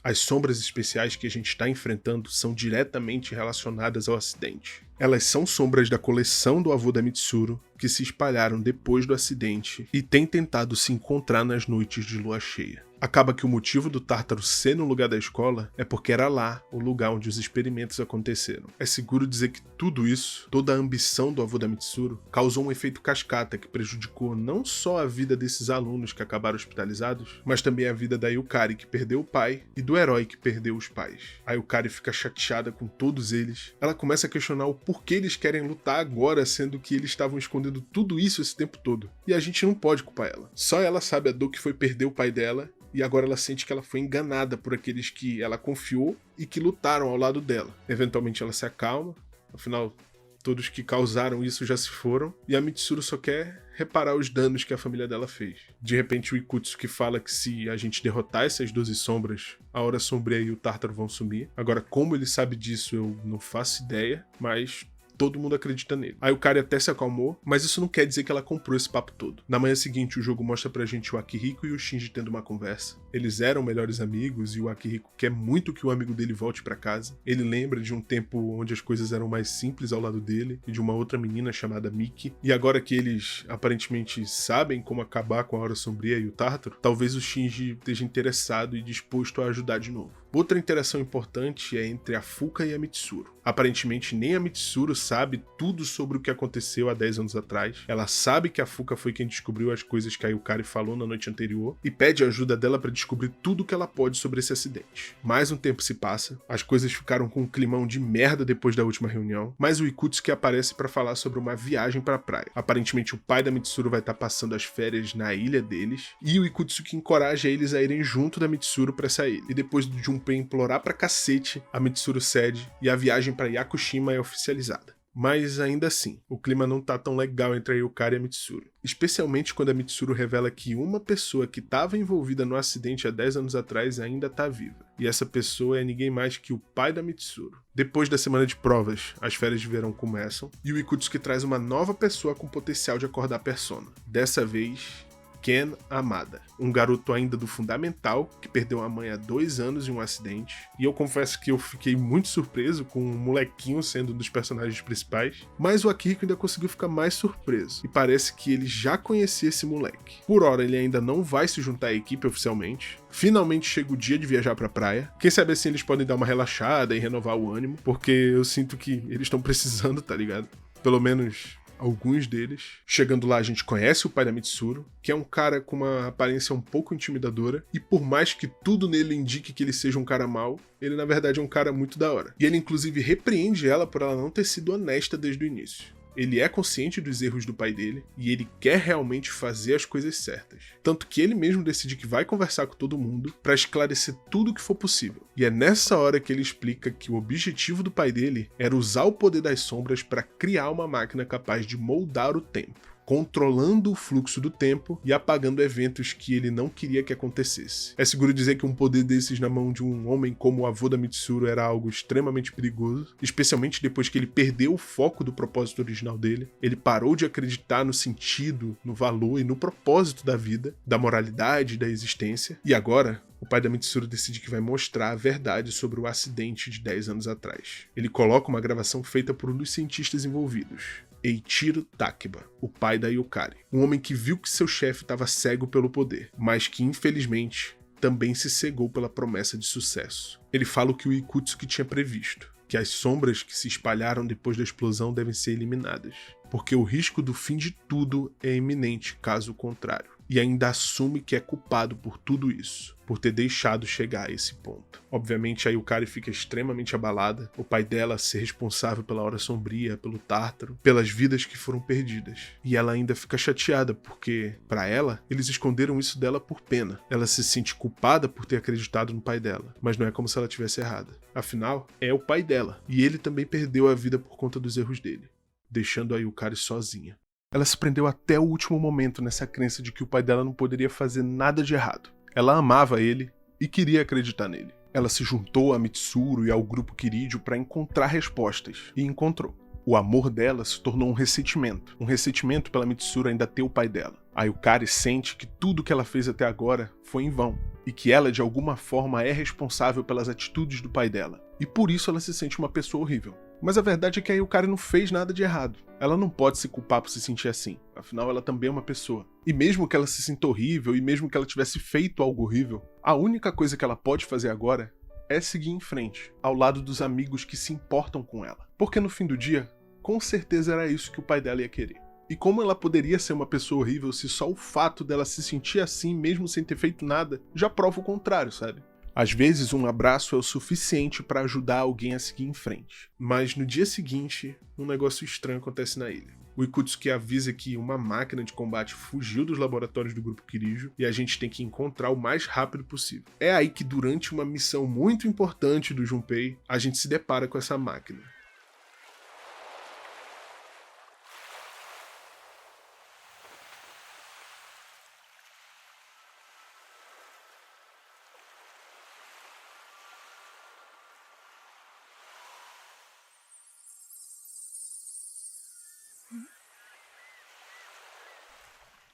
[SPEAKER 1] As sombras especiais que a gente está enfrentando são diretamente relacionadas ao acidente. Elas são sombras da coleção do avô da Mitsuru, que se espalharam depois do acidente e têm tentado se encontrar nas noites de lua cheia. Acaba que o motivo do Tártaro ser no lugar da escola é porque era lá o lugar onde os experimentos aconteceram. É seguro dizer que tudo isso, toda a ambição do avô da Mitsuru, causou um efeito cascata que prejudicou não só a vida desses alunos que acabaram hospitalizados, mas também a vida da Yukari, que perdeu o pai, e do herói que perdeu os pais. A Yukari fica chateada com todos eles. Ela começa a questionar o porquê eles querem lutar agora, sendo que eles estavam escondendo tudo isso esse tempo todo. E a gente não pode culpar ela. Só ela sabe a dor que foi perder o pai dela, e agora ela sente que ela foi enganada por aqueles que ela confiou e que lutaram ao lado dela. Eventualmente ela se acalma, afinal, todos que causaram isso já se foram, e a Mitsuru só quer reparar os danos que a família dela fez. De repente o Ikutsuki fala que se a gente derrotar essas 12 sombras, a Hora Sombria e o Tártaro vão sumir. Agora, como ele sabe disso, eu não faço ideia, mas todo mundo acredita nele. A Yukari até se acalmou, mas isso não quer dizer que ela comprou esse papo todo. Na manhã seguinte, o jogo mostra pra gente o Akihiko e o Shinji tendo uma conversa. Eles eram melhores amigos e o Akihiko quer muito que o amigo dele volte pra casa. Ele lembra de um tempo onde as coisas eram mais simples ao lado dele e de uma outra menina chamada Miki. E agora que eles aparentemente sabem como acabar com a Hora Sombria e o Tártaro, talvez o Shinji esteja interessado e disposto a ajudar de novo. Outra interação importante é entre a Fuka e a Mitsuru. Aparentemente nem a Mitsuru sabe tudo sobre o que aconteceu há 10 anos atrás. Ela sabe que a Fuka foi quem descobriu as coisas que a Yukari falou na noite anterior e pede ajuda dela para descobrir tudo o que ela pode sobre esse acidente. Mais um tempo se passa, as coisas ficaram com um climão de merda depois da última reunião, mas o Ikutsuki aparece para falar sobre uma viagem para a praia. Aparentemente o pai da Mitsuru vai estar passando as férias na ilha deles e o Ikutsuki encoraja eles a irem junto da Mitsuru para essa ilha. E depois de Junpei implorar pra cacete, a Mitsuru cede e a viagem para Yakushima é oficializada. Mas ainda assim, o clima não tá tão legal entre a Yukari e a Mitsuru. Especialmente quando a Mitsuru revela que uma pessoa que estava envolvida no acidente há 10 anos atrás ainda tá viva. E essa pessoa é ninguém mais que o pai da Mitsuru. Depois da semana de provas, as férias de verão começam e o Ikutsuki traz uma nova pessoa com potencial de acordar a Persona. Dessa vez, Ken Amada, um garoto ainda do fundamental, que perdeu a mãe há 2 anos em um acidente, e eu confesso que eu fiquei muito surpreso com um molequinho sendo um dos personagens principais, mas o Akihiko ainda conseguiu ficar mais surpreso, e parece que ele já conhecia esse moleque. Por hora ele ainda não vai se juntar à equipe oficialmente, finalmente chega o dia de viajar pra praia, quem sabe assim eles podem dar uma relaxada e renovar o ânimo, porque eu sinto que eles estão precisando, tá ligado? Pelo menos alguns deles. Chegando lá, a gente conhece o pai da Mitsuru, que é um cara com uma aparência um pouco intimidadora, e por mais que tudo nele indique que ele seja um cara mau, ele na verdade é um cara muito da hora. E ele inclusive repreende ela por ela não ter sido honesta desde o início. Ele é consciente dos erros do pai dele e ele quer realmente fazer as coisas certas. Tanto que ele mesmo decide que vai conversar com todo mundo para esclarecer tudo o que for possível. E é nessa hora que ele explica que o objetivo do pai dele era usar o poder das sombras para criar uma máquina capaz de moldar o tempo. controlando o fluxo do tempo e apagando eventos que ele não queria que acontecesse. É seguro dizer que um poder desses na mão de um homem como o avô da Mitsuru era algo extremamente perigoso, especialmente depois que ele perdeu o foco do propósito original dele. Ele parou de acreditar no sentido, no valor e no propósito da vida, da moralidade e da existência, e agora o pai da Mitsuru decide que vai mostrar a verdade sobre o acidente de 10 anos atrás. Ele coloca uma gravação feita por um dos cientistas envolvidos, Eiichiro Takeba, o pai da Yukari. Um homem que viu que seu chefe estava cego pelo poder, mas que infelizmente também se cegou pela promessa de sucesso. Ele fala o que o Ikutsuki tinha previsto, que as sombras que se espalharam depois da explosão devem ser eliminadas, porque o risco do fim de tudo é iminente caso contrário. E ainda assume que é culpado por tudo isso, por ter deixado chegar a esse ponto. Obviamente a Yukari fica extremamente abalada, o pai dela ser responsável pela Hora Sombria, pelo Tártaro, pelas vidas que foram perdidas. E ela ainda fica chateada porque, para ela, eles esconderam isso dela por pena. Ela se sente culpada por ter acreditado no pai dela, mas não é como se ela tivesse errada. Afinal, é o pai dela, e ele também perdeu a vida por conta dos erros dele, deixando a Yukari sozinha. Ela se prendeu até o último momento nessa crença de que o pai dela não poderia fazer nada de errado. Ela amava ele e queria acreditar nele. Ela se juntou a Mitsuru e ao grupo Kirijo para encontrar respostas, e encontrou. O amor dela se tornou um ressentimento pela Mitsuru ainda ter o pai dela. A Yukari sente que tudo que ela fez até agora foi em vão, e que ela de alguma forma é responsável pelas atitudes do pai dela, e por isso ela se sente uma pessoa horrível. Mas a verdade é que a Yukari não fez nada de errado. Ela não pode se culpar por se sentir assim. Afinal, ela também é uma pessoa. E mesmo que ela se sinta horrível, e mesmo que ela tivesse feito algo horrível, a única coisa que ela pode fazer agora é seguir em frente, ao lado dos amigos que se importam com ela. Porque no fim do dia, com certeza era isso que o pai dela ia querer. E como ela poderia ser uma pessoa horrível se só o fato dela se sentir assim, mesmo sem ter feito nada, já prova o contrário, sabe? Às vezes um abraço é o suficiente para ajudar alguém a seguir em frente. Mas no dia seguinte, um negócio estranho acontece na ilha. O Ikutsuki avisa que uma máquina de combate fugiu dos laboratórios do grupo Kirijo e a gente tem que encontrar o mais rápido possível. É aí que durante uma missão muito importante do Junpei, a gente se depara com essa máquina.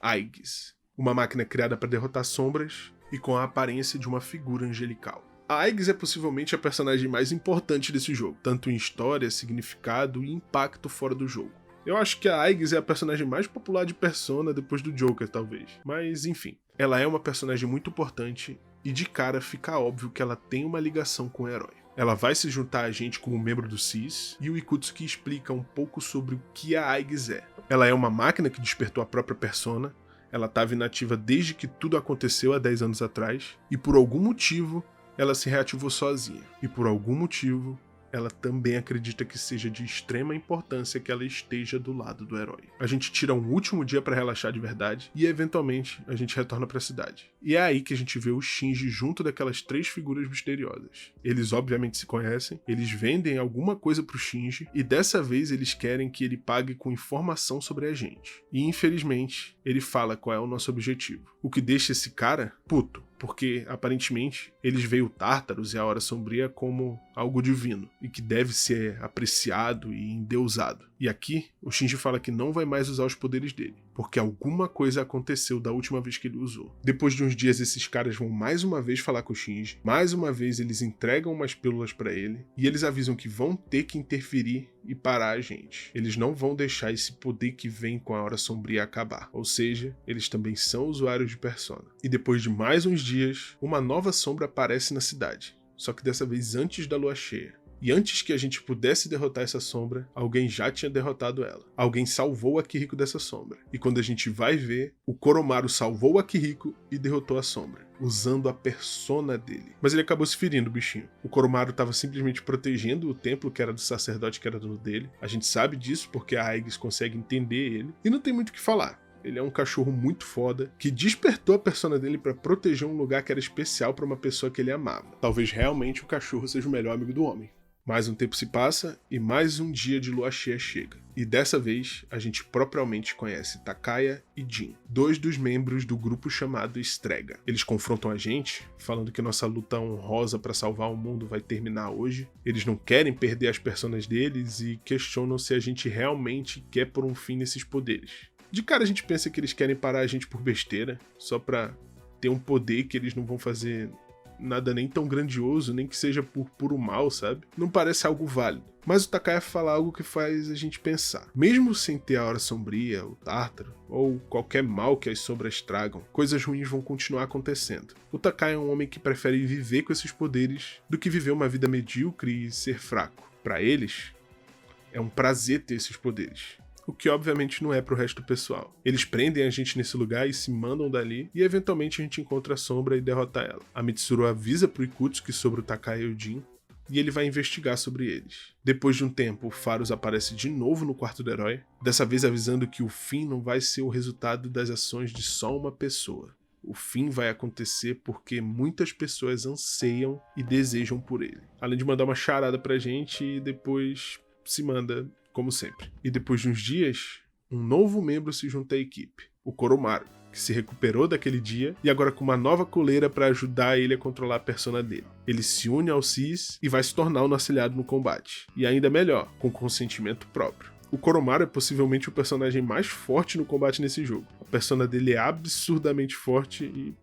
[SPEAKER 1] Aigis, uma máquina criada para derrotar sombras e com a aparência de uma figura angelical. A Aigis é possivelmente a personagem mais importante desse jogo, tanto em história, significado e impacto fora do jogo. Eu acho que a Aigis é a personagem mais popular de Persona depois do Joker, talvez. Mas enfim, ela é uma personagem muito importante e de cara fica óbvio que ela tem uma ligação com o herói. Ela vai se juntar a gente como membro do SIS, e o Ikutsuki explica um pouco sobre o que a Aigis é. Ela é uma máquina que despertou a própria Persona, ela estava inativa desde que tudo aconteceu há 10 anos atrás, e por algum motivo ela se reativou sozinha. E por algum motivo ela também acredita que seja de extrema importância que ela esteja do lado do herói. A gente tira um último dia para relaxar de verdade e eventualmente a gente retorna para a cidade. E é aí que a gente vê o Shinji junto daquelas 3 figuras misteriosas. Eles obviamente se conhecem, eles vendem alguma coisa pro Shinji e dessa vez eles querem que ele pague com informação sobre a gente. E infelizmente ele fala qual é o nosso objetivo. O que deixa esse cara puto, porque aparentemente eles veem o Tártaros e a Hora Sombria como algo divino e que deve ser apreciado e endeusado. E aqui o Shinji fala que não vai mais usar os poderes dele, porque alguma coisa aconteceu da última vez que ele usou. Depois de uns dias esses caras vão mais uma vez falar com o Shinji, mais uma vez eles entregam umas pílulas pra ele e eles avisam que vão ter que interferir e parar a gente. Eles não vão deixar esse poder que vem com a Hora Sombria acabar, ou seja, eles também são usuários de Persona. E depois de mais uns dias, uma nova sombra aparece na cidade, só que dessa vez antes da lua cheia. E antes que a gente pudesse derrotar essa sombra, alguém já tinha derrotado ela. Alguém salvou o Akihiko dessa sombra. E quando a gente vai ver, o Koromaru salvou o Akihiko e derrotou a sombra, usando a persona dele. Mas ele acabou se ferindo, o bichinho. O Koromaru estava simplesmente protegendo o templo que era do sacerdote que era dono dele. A gente sabe disso porque a Aigis consegue entender ele. E não tem muito o que falar. Ele é um cachorro muito foda, que despertou a persona dele pra proteger um lugar que era especial pra uma pessoa que ele amava. Talvez realmente o cachorro seja o melhor amigo do homem. Mais um tempo se passa e mais um dia de lua cheia chega. E dessa vez, a gente propriamente conhece Takaya e Jin, 2 dos membros do grupo chamado Strega. Eles confrontam a gente, falando que nossa luta honrosa para salvar o mundo vai terminar hoje. Eles não querem perder as personas deles e questionam se a gente realmente quer pôr um fim nesses poderes. De cara a gente pensa que eles querem parar a gente por besteira, só pra ter um poder que eles não vão fazer nada nem tão grandioso, nem que seja por puro mal, sabe? Não parece algo válido. Mas o Takaya fala algo que faz a gente pensar. Mesmo sem ter a Hora Sombria, o Tártaro, ou qualquer mal que as sombras tragam, coisas ruins vão continuar acontecendo. O Takaya é um homem que prefere viver com esses poderes do que viver uma vida medíocre e ser fraco. Para eles, é um prazer ter esses poderes. O que obviamente não é pro resto do pessoal. Eles prendem a gente nesse lugar e se mandam dali, e eventualmente a gente encontra a Sombra e derrota ela. A Mitsuru avisa pro Ikutsuki sobre o Takaya e o Jin, e ele vai investigar sobre eles. Depois de um tempo, o Pharos aparece de novo no quarto do herói, dessa vez avisando que o fim não vai ser o resultado das ações de só uma pessoa. O fim vai acontecer porque muitas pessoas anseiam e desejam por ele. Além de mandar uma charada pra gente e depois se manda como sempre. E depois de uns dias, um novo membro se junta à equipe, o Koromaru, que se recuperou daquele dia e agora com uma nova coleira para ajudar ele a controlar a persona dele. Ele se une ao Cis e vai se tornar o nosso aliado no combate. E ainda melhor, com consentimento próprio. O Koromaru é possivelmente o personagem mais forte no combate nesse jogo. A persona dele é absurdamente forte e,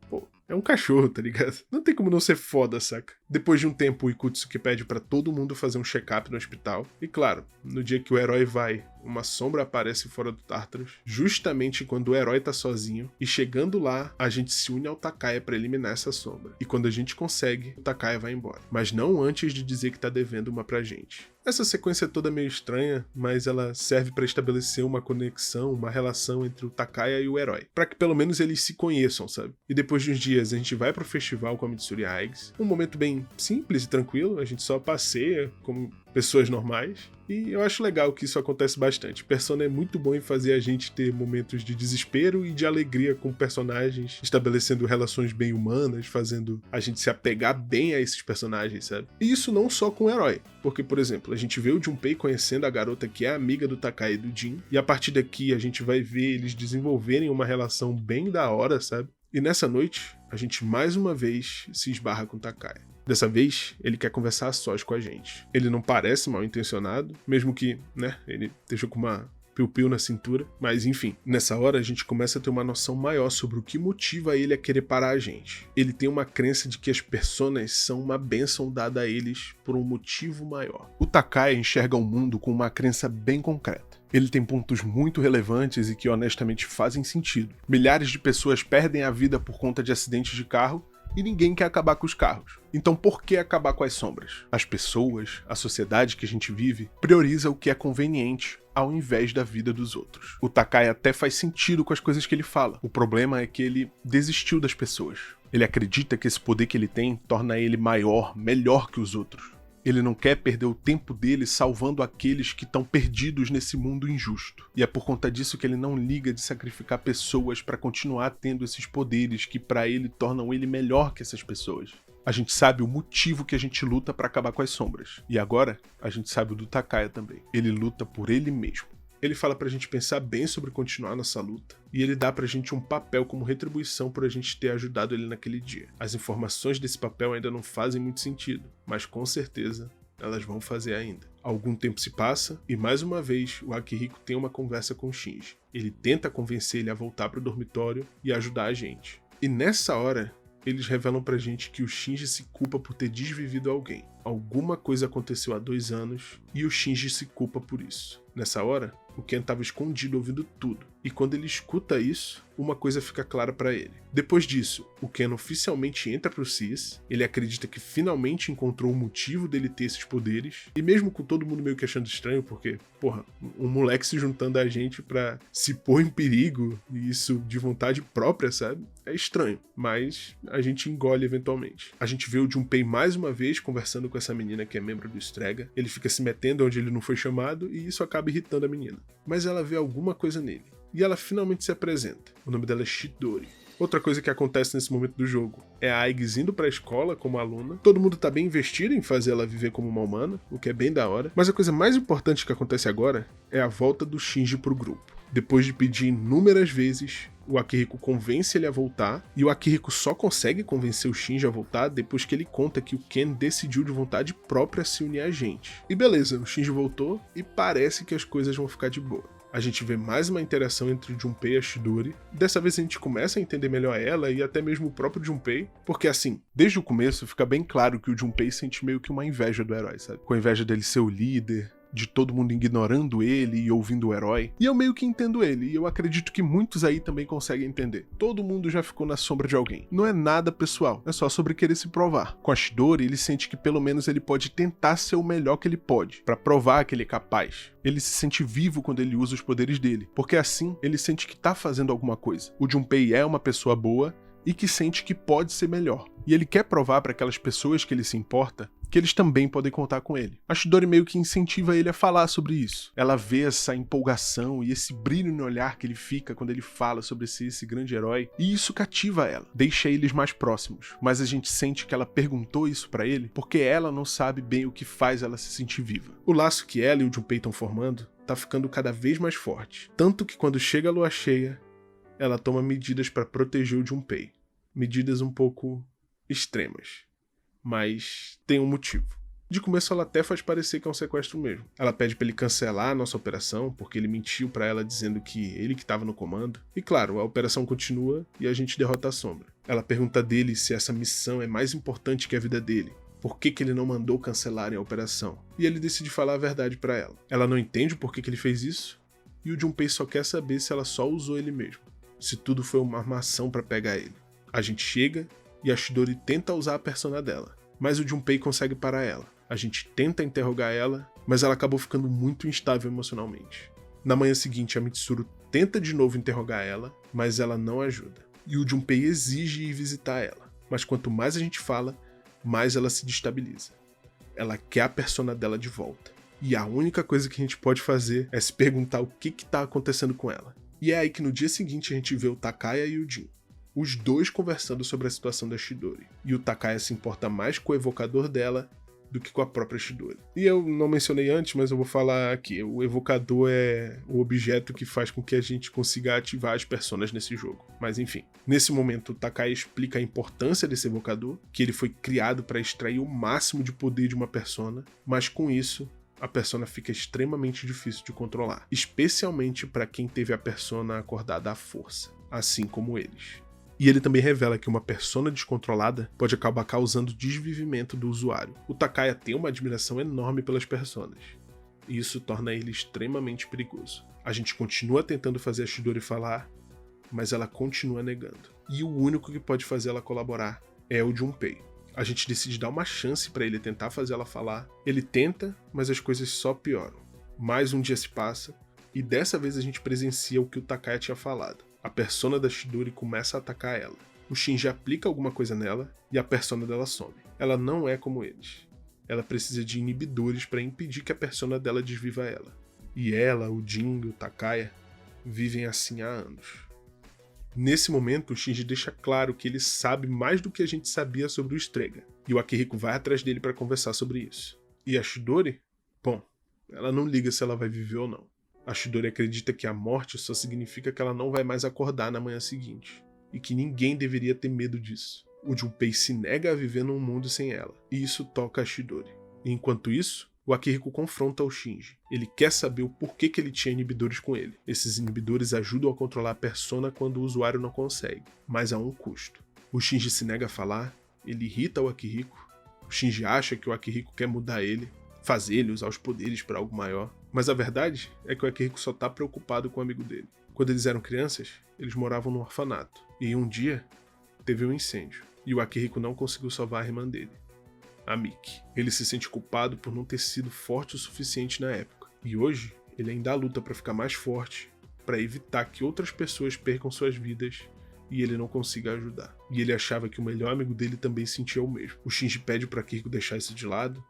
[SPEAKER 1] é um cachorro, tá ligado? Não tem como não ser foda, saca? Depois de um tempo, o Ikutsuki pede pra todo mundo fazer um check-up no hospital. E claro, no dia que o herói vai, uma sombra aparece fora do Tartarus, justamente quando o herói tá sozinho. E chegando lá, a gente se une ao Takaya pra eliminar essa sombra. E quando a gente consegue, o Takaya vai embora. Mas não antes de dizer que tá devendo uma pra gente. Essa sequência é toda meio estranha, mas ela serve pra estabelecer uma conexão, uma relação entre o Takaya e o herói. Pra que pelo menos eles se conheçam, sabe? E depois de uns dias a gente vai pro festival com a Mitsuri Aigs. Um momento bem simples e tranquilo, a gente só passeia como pessoas normais. E eu acho legal que isso acontece bastante. Persona é muito bom em fazer a gente ter momentos de desespero e de alegria com personagens, estabelecendo relações bem humanas, fazendo a gente se apegar bem a esses personagens, sabe? E isso não só com o herói, porque, por exemplo, a gente vê o Junpei conhecendo a garota que é amiga do Takaya e do Jin, e a partir daqui a gente vai ver eles desenvolverem uma relação bem da hora, sabe? E nessa noite, a gente mais uma vez se esbarra com o Takaya. Dessa vez, ele quer conversar a sós com a gente. Ele não parece mal intencionado, mesmo que, ele esteja com uma piu-piu na cintura. Mas enfim, nessa hora a gente começa a ter uma noção maior sobre o que motiva ele a querer parar a gente. Ele tem uma crença de que as personas são uma bênção dada a eles por um motivo maior. O Takaya enxerga o mundo com uma crença bem concreta. Ele tem pontos muito relevantes e que honestamente fazem sentido. Milhares de pessoas perdem a vida por conta de acidentes de carro, e ninguém quer acabar com os carros. Então por que acabar com as sombras? As pessoas, a sociedade que a gente vive, prioriza o que é conveniente ao invés da vida dos outros. O Takaya até faz sentido com as coisas que ele fala. O problema é que ele desistiu das pessoas. Ele acredita que esse poder que ele tem torna ele maior, melhor que os outros. Ele não quer perder o tempo dele salvando aqueles que estão perdidos nesse mundo injusto. E é por conta disso que ele não liga de sacrificar pessoas para continuar tendo esses poderes que para ele tornam ele melhor que essas pessoas. A gente sabe o motivo que a gente luta para acabar com as sombras. E agora, a gente sabe o do Takaya também. Ele luta por ele mesmo. Ele fala pra gente pensar bem sobre continuar nossa luta, e ele dá pra gente um papel como retribuição por a gente ter ajudado ele naquele dia. As informações desse papel ainda não fazem muito sentido, mas com certeza elas vão fazer ainda. Algum tempo se passa, e mais uma vez o Akihiko tem uma conversa com o Shinji. Ele tenta convencer ele a voltar pro dormitório e ajudar a gente. E nessa hora, eles revelam pra gente que o Shinji se culpa por ter desvivido alguém. Alguma coisa aconteceu há 2 anos, e o Shinji se culpa por isso. Nessa hora, o Ken estava escondido ouvindo tudo, e quando ele escuta isso, uma coisa fica clara pra ele. Depois disso, o Ken oficialmente entra pro Cis, ele acredita que finalmente encontrou o motivo dele ter esses poderes, e mesmo com todo mundo meio que achando estranho, porque, um moleque se juntando a gente pra se pôr em perigo, e isso de vontade própria, sabe? É estranho, mas a gente engole eventualmente. A gente vê o Junpei mais uma vez conversando com essa menina que é membro do Strega, ele fica se metendo onde ele não foi chamado, e isso acaba irritando a menina. Mas ela vê alguma coisa nele. E ela finalmente se apresenta. O nome dela é Chidori. Outra coisa que acontece nesse momento do jogo é a Aigis indo pra escola como aluna. Todo mundo tá bem investido em fazer ela viver como uma humana, o que é bem da hora. Mas a coisa mais importante que acontece agora é a volta do Shinji pro grupo. Depois de pedir inúmeras vezes, o Akihiko convence ele a voltar, e o Akihiko só consegue convencer o Shinji a voltar depois que ele conta que o Ken decidiu de vontade própria se unir a gente. E beleza, o Shinji voltou e parece que as coisas vão ficar de boa. A gente vê mais uma interação entre Junpei e a Chidori. Dessa vez a gente começa a entender melhor ela e até mesmo o próprio Junpei, porque assim, desde o começo fica bem claro que o Junpei sente meio que uma inveja do herói, sabe? Com a inveja dele ser o líder, de todo mundo ignorando ele e ouvindo o herói. E eu meio que entendo ele, e eu acredito que muitos aí também conseguem entender. Todo mundo já ficou na sombra de alguém. Não é nada pessoal, é só sobre querer se provar. Com a Chidori, ele sente que pelo menos ele pode tentar ser o melhor que ele pode, pra provar que ele é capaz. Ele se sente vivo quando ele usa os poderes dele, porque assim ele sente que tá fazendo alguma coisa. O Junpei é uma pessoa boa e que sente que pode ser melhor. E ele quer provar para aquelas pessoas que ele se importa que eles também podem contar com ele. A Chidori meio que incentiva ele a falar sobre isso. Ela vê essa empolgação e esse brilho no olhar que ele fica quando ele fala sobre ser esse grande herói, e isso cativa ela, deixa eles mais próximos. Mas a gente sente que ela perguntou isso pra ele porque ela não sabe bem o que faz ela se sentir viva. O laço que ela e o Junpei estão formando tá ficando cada vez mais forte, tanto que quando chega a lua cheia, ela toma medidas para proteger o Junpei. Medidas um pouco extremas, mas tem um motivo. De começo ela até faz parecer que é um sequestro mesmo. Ela pede pra ele cancelar a nossa operação, porque ele mentiu pra ela dizendo que ele que tava no comando. E claro, a operação continua e a gente derrota a Sombra. Ela pergunta dele se essa missão é mais importante que a vida dele. Por que ele não mandou cancelarem a operação? E ele decide falar a verdade pra ela. Ela não entende por que ele fez isso, e o Junpei só quer saber se ela só usou ele mesmo, se tudo foi uma armação pra pegar ele. A gente chega e a Chidori tenta usar a persona dela, mas o Junpei consegue parar ela. A gente tenta interrogar ela, mas ela acabou ficando muito instável emocionalmente. Na manhã seguinte, a Mitsuru tenta de novo interrogar ela, mas ela não ajuda. E o Junpei exige ir visitar ela, mas quanto mais a gente fala, mais ela se destabiliza. Ela quer a persona dela de volta. E a única coisa que a gente pode fazer é se perguntar o que tá acontecendo com ela. E é aí que no dia seguinte a gente vê o Takaya e o Jin, os dois conversando sobre a situação da Chidori. E o Takaya se importa mais com o evocador dela do que com a própria Chidori. E eu não mencionei antes, mas eu vou falar aqui. O evocador é o objeto que faz com que a gente consiga ativar as personas nesse jogo. Mas enfim, nesse momento o Takaya explica a importância desse evocador, que ele foi criado para extrair o máximo de poder de uma persona, mas com isso a persona fica extremamente difícil de controlar, especialmente para quem teve a persona acordada à força, assim como eles. E ele também revela que uma persona descontrolada pode acabar causando desvivimento do usuário. O Takaya tem uma admiração enorme pelas personas, e isso torna ele extremamente perigoso. A gente continua tentando fazer a Chidori falar, mas ela continua negando. E o único que pode fazer ela colaborar é o Junpei. A gente decide dar uma chance para ele tentar fazer ela falar. Ele tenta, mas as coisas só pioram. Mais um dia se passa, e dessa vez a gente presencia o que o Takaya tinha falado. A persona da Chidori começa a atacar ela. O Shinji aplica alguma coisa nela e a persona dela some. Ela não é como eles. Ela precisa de inibidores para impedir que a persona dela desviva ela. E ela, o Jin e o Takaya vivem assim há anos. Nesse momento, o Shinji deixa claro que ele sabe mais do que a gente sabia sobre o Strega. E o Akihiko vai atrás dele para conversar sobre isso. E a Chidori? Bom, ela não liga se ela vai viver ou não. A Chidori acredita que a morte só significa que ela não vai mais acordar na manhã seguinte, e que ninguém deveria ter medo disso. O Junpei se nega a viver num mundo sem ela, e isso toca a Chidori. E enquanto isso, o Akihiko confronta o Shinji. Ele quer saber o porquê que ele tinha inibidores com ele. Esses inibidores ajudam a controlar a persona quando o usuário não consegue, mas a um custo. O Shinji se nega a falar, ele irrita o Akihiko. O Shinji acha que o Akihiko quer mudar ele, fazer ele usar os poderes para algo maior. Mas a verdade é que o Akihiko só tá preocupado com o amigo dele. Quando eles eram crianças, eles moravam num orfanato. E um dia, teve um incêndio. E o Akihiko não conseguiu salvar a irmã dele, a Miki. Ele se sente culpado por não ter sido forte o suficiente na época. E hoje, ele ainda luta para ficar mais forte, para evitar que outras pessoas percam suas vidas e ele não consiga ajudar. E ele achava que o melhor amigo dele também sentia o mesmo. O Shinji pede para Akihiko deixar isso de lado,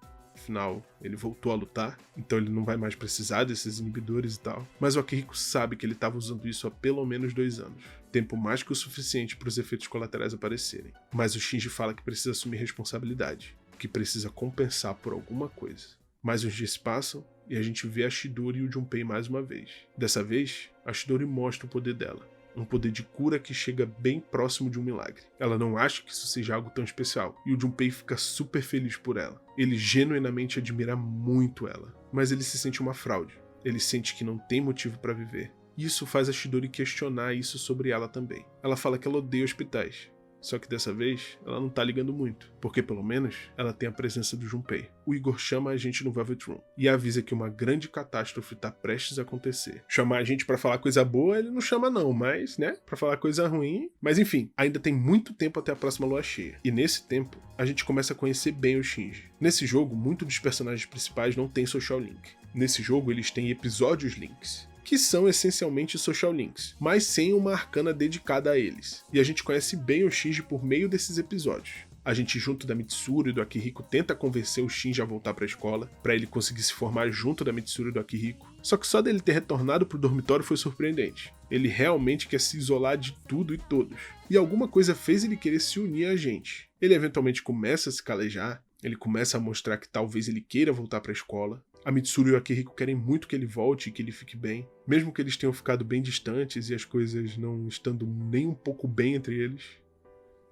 [SPEAKER 1] afinal ele voltou a lutar, então ele não vai mais precisar desses inibidores e tal. Mas o Akihiko sabe que ele estava usando isso há pelo menos 2 anos. Tempo mais que o suficiente para os efeitos colaterais aparecerem. Mas o Shinji fala que precisa assumir responsabilidade, que precisa compensar por alguma coisa. Mais uns dias se passam e a gente vê a Chidori e o Junpei mais uma vez. Dessa vez, a Chidori mostra o poder dela. Um poder de cura que chega bem próximo de um milagre. Ela não acha que isso seja algo tão especial, e o Junpei fica super feliz por ela. Ele genuinamente admira muito ela, mas ele se sente uma fraude. Ele sente que não tem motivo para viver. E isso faz a Chidori questionar isso sobre ela também. Ela fala que ela odeia hospitais. Só que dessa vez, ela não tá ligando muito, porque pelo menos ela tem a presença do Junpei. O Igor chama a gente no Velvet Room e avisa que uma grande catástrofe tá prestes a acontecer. Chamar a gente pra falar coisa boa, ele não chama não, mas, né, pra falar coisa ruim. Mas enfim, ainda tem muito tempo até a próxima lua cheia. E nesse tempo, a gente começa a conhecer bem o Shinji. Nesse jogo, muitos dos personagens principais não têm social link. Nesse jogo, eles têm episódios links, que são essencialmente social links, mas sem uma arcana dedicada a eles. E a gente conhece bem o Shinji por meio desses episódios. A gente, junto da Mitsuru e do Akihiko, tenta convencer o Shinji a voltar pra escola, pra ele conseguir se formar junto da Mitsuru e do Akihiko. Só que só dele ter retornado pro dormitório foi surpreendente. Ele realmente quer se isolar de tudo e todos. E alguma coisa fez ele querer se unir a gente. Ele eventualmente começa a se calejar, ele começa a mostrar que talvez ele queira voltar pra escola. A Mitsuru e o Akihiko querem muito que ele volte e que ele fique bem. Mesmo que eles tenham ficado bem distantes e as coisas não estando nem um pouco bem entre eles,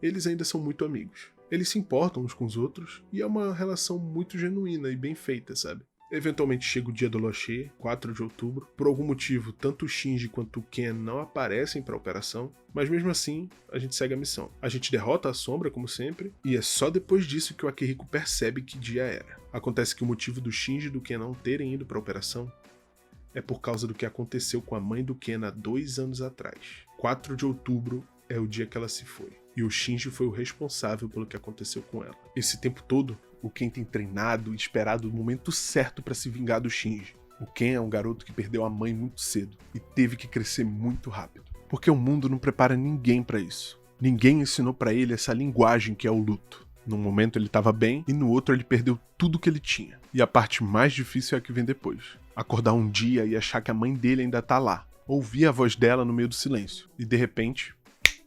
[SPEAKER 1] eles ainda são muito amigos. Eles se importam uns com os outros e é uma relação muito genuína e bem feita, sabe? Eventualmente chega o dia da lua cheia, 4 de outubro. Por algum motivo, tanto o Shinji quanto o Ken não aparecem para a operação, mas mesmo assim, a gente segue a missão. A gente derrota a Sombra, como sempre, e é só depois disso que o Akihiko percebe que dia era. Acontece que o motivo do Shinji e do Ken não terem ido para a operação é por causa do que aconteceu com a mãe do Ken há 2 anos atrás. 4 de outubro é o dia que ela se foi, e o Shinji foi o responsável pelo que aconteceu com ela. Esse tempo todo, o Ken tem treinado e esperado o momento certo para se vingar do Shinji. O Ken é um garoto que perdeu a mãe muito cedo e teve que crescer muito rápido, porque o mundo não prepara ninguém para isso. Ninguém ensinou para ele essa linguagem que é o luto. Num momento ele estava bem e no outro ele perdeu tudo que ele tinha. E a parte mais difícil é a que vem depois. Acordar um dia e achar que a mãe dele ainda tá lá. Ouvir a voz dela no meio do silêncio. E de repente,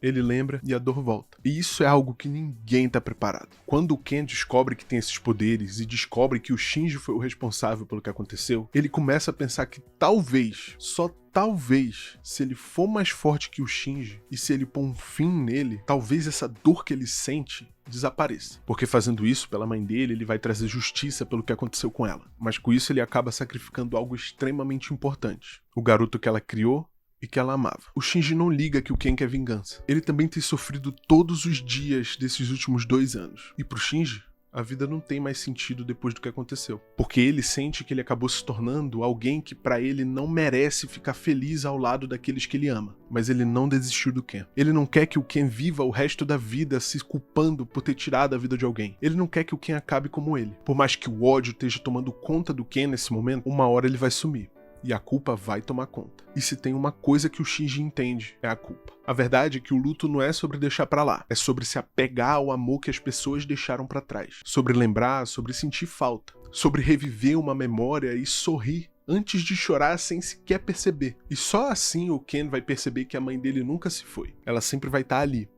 [SPEAKER 1] ele lembra e a dor volta. E isso é algo que ninguém tá preparado. Quando o Ken descobre que tem esses poderes e descobre que o Shinji foi o responsável pelo que aconteceu, ele começa a pensar que talvez, só talvez, se ele for mais forte que o Shinji e se ele pôr um fim nele, talvez essa dor que ele sente desapareça. Porque fazendo isso pela mãe dele, ele vai trazer justiça pelo que aconteceu com ela. Mas com isso ele acaba sacrificando algo extremamente importante. O garoto que ela criou e que ela amava. O Shinji não liga que o Ken quer vingança. Ele também tem sofrido todos os dias desses últimos 2 anos. E pro Shinji, a vida não tem mais sentido depois do que aconteceu. Porque ele sente que ele acabou se tornando alguém que pra ele não merece ficar feliz ao lado daqueles que ele ama. Mas ele não desistiu do Ken. Ele não quer que o Ken viva o resto da vida se culpando por ter tirado a vida de alguém. Ele não quer que o Ken acabe como ele. Por mais que o ódio esteja tomando conta do Ken nesse momento, uma hora ele vai sumir. E a culpa vai tomar conta. E se tem uma coisa que o Shinji entende, é a culpa. A verdade é que o luto não é sobre deixar pra lá, é sobre se apegar ao amor que as pessoas deixaram pra trás. Sobre lembrar, sobre sentir falta. Sobre reviver uma memória e sorrir antes de chorar sem sequer perceber. E só assim o Ken vai perceber que a mãe dele nunca se foi. Ela sempre vai estar ali,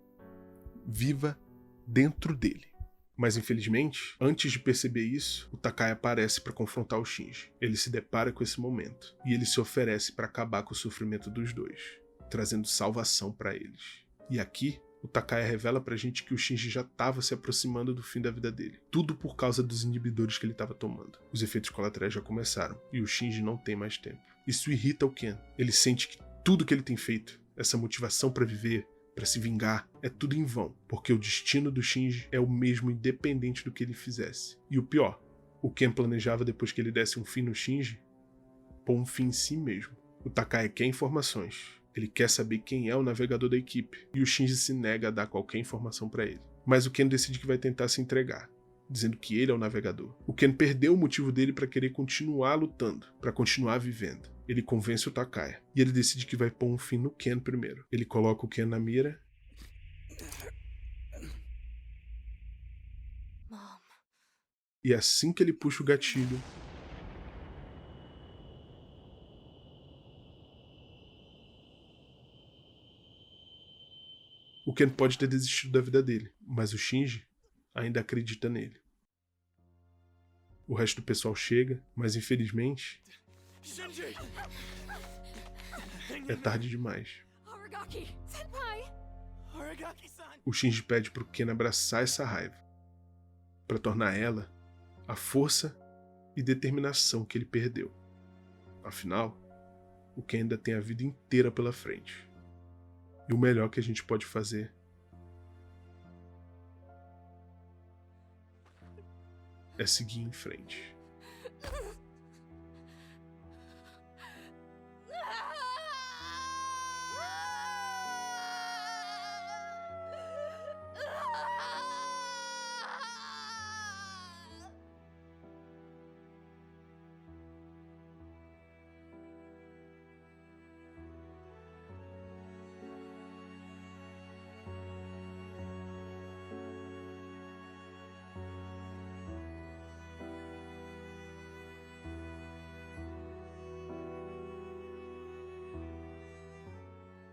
[SPEAKER 1] viva dentro dele. Mas infelizmente, antes de perceber isso, o Takai aparece para confrontar o Shinji. Ele se depara com esse momento e ele se oferece para acabar com o sofrimento dos dois, trazendo salvação para eles. E aqui, o Takai revela pra gente que o Shinji já estava se aproximando do fim da vida dele. Tudo por causa dos inibidores que ele estava tomando. Os efeitos colaterais já começaram e o Shinji não tem mais tempo. Isso irrita o Ken. Ele sente que tudo que ele tem feito, essa motivação para viver, para se vingar, é tudo em vão, porque o destino do Shinji é o mesmo independente do que ele fizesse. E o pior, o Ken planejava depois que ele desse um fim no Shinji, pôr um fim em si mesmo. O Takai quer informações, ele quer saber quem é o navegador da equipe, e o Shinji se nega a dar qualquer informação para ele. Mas o Ken decide que vai tentar se entregar, dizendo que ele é o navegador. O Ken perdeu o motivo dele para querer continuar lutando, para continuar vivendo. Ele convence o Takaya, e ele decide que vai pôr um fim no Ken primeiro. Ele coloca o Ken na mira E assim que ele puxa o gatilho, o Ken pode ter desistido da vida dele, mas o Shinji ainda acredita nele. O resto do pessoal chega, mas infelizmente é tarde demais. O Shinji pede pro Ken abraçar essa raiva, para tornar ela a força e determinação que ele perdeu. Afinal, o Ken ainda tem a vida inteira pela frente. E o melhor que a gente pode fazer é seguir em frente.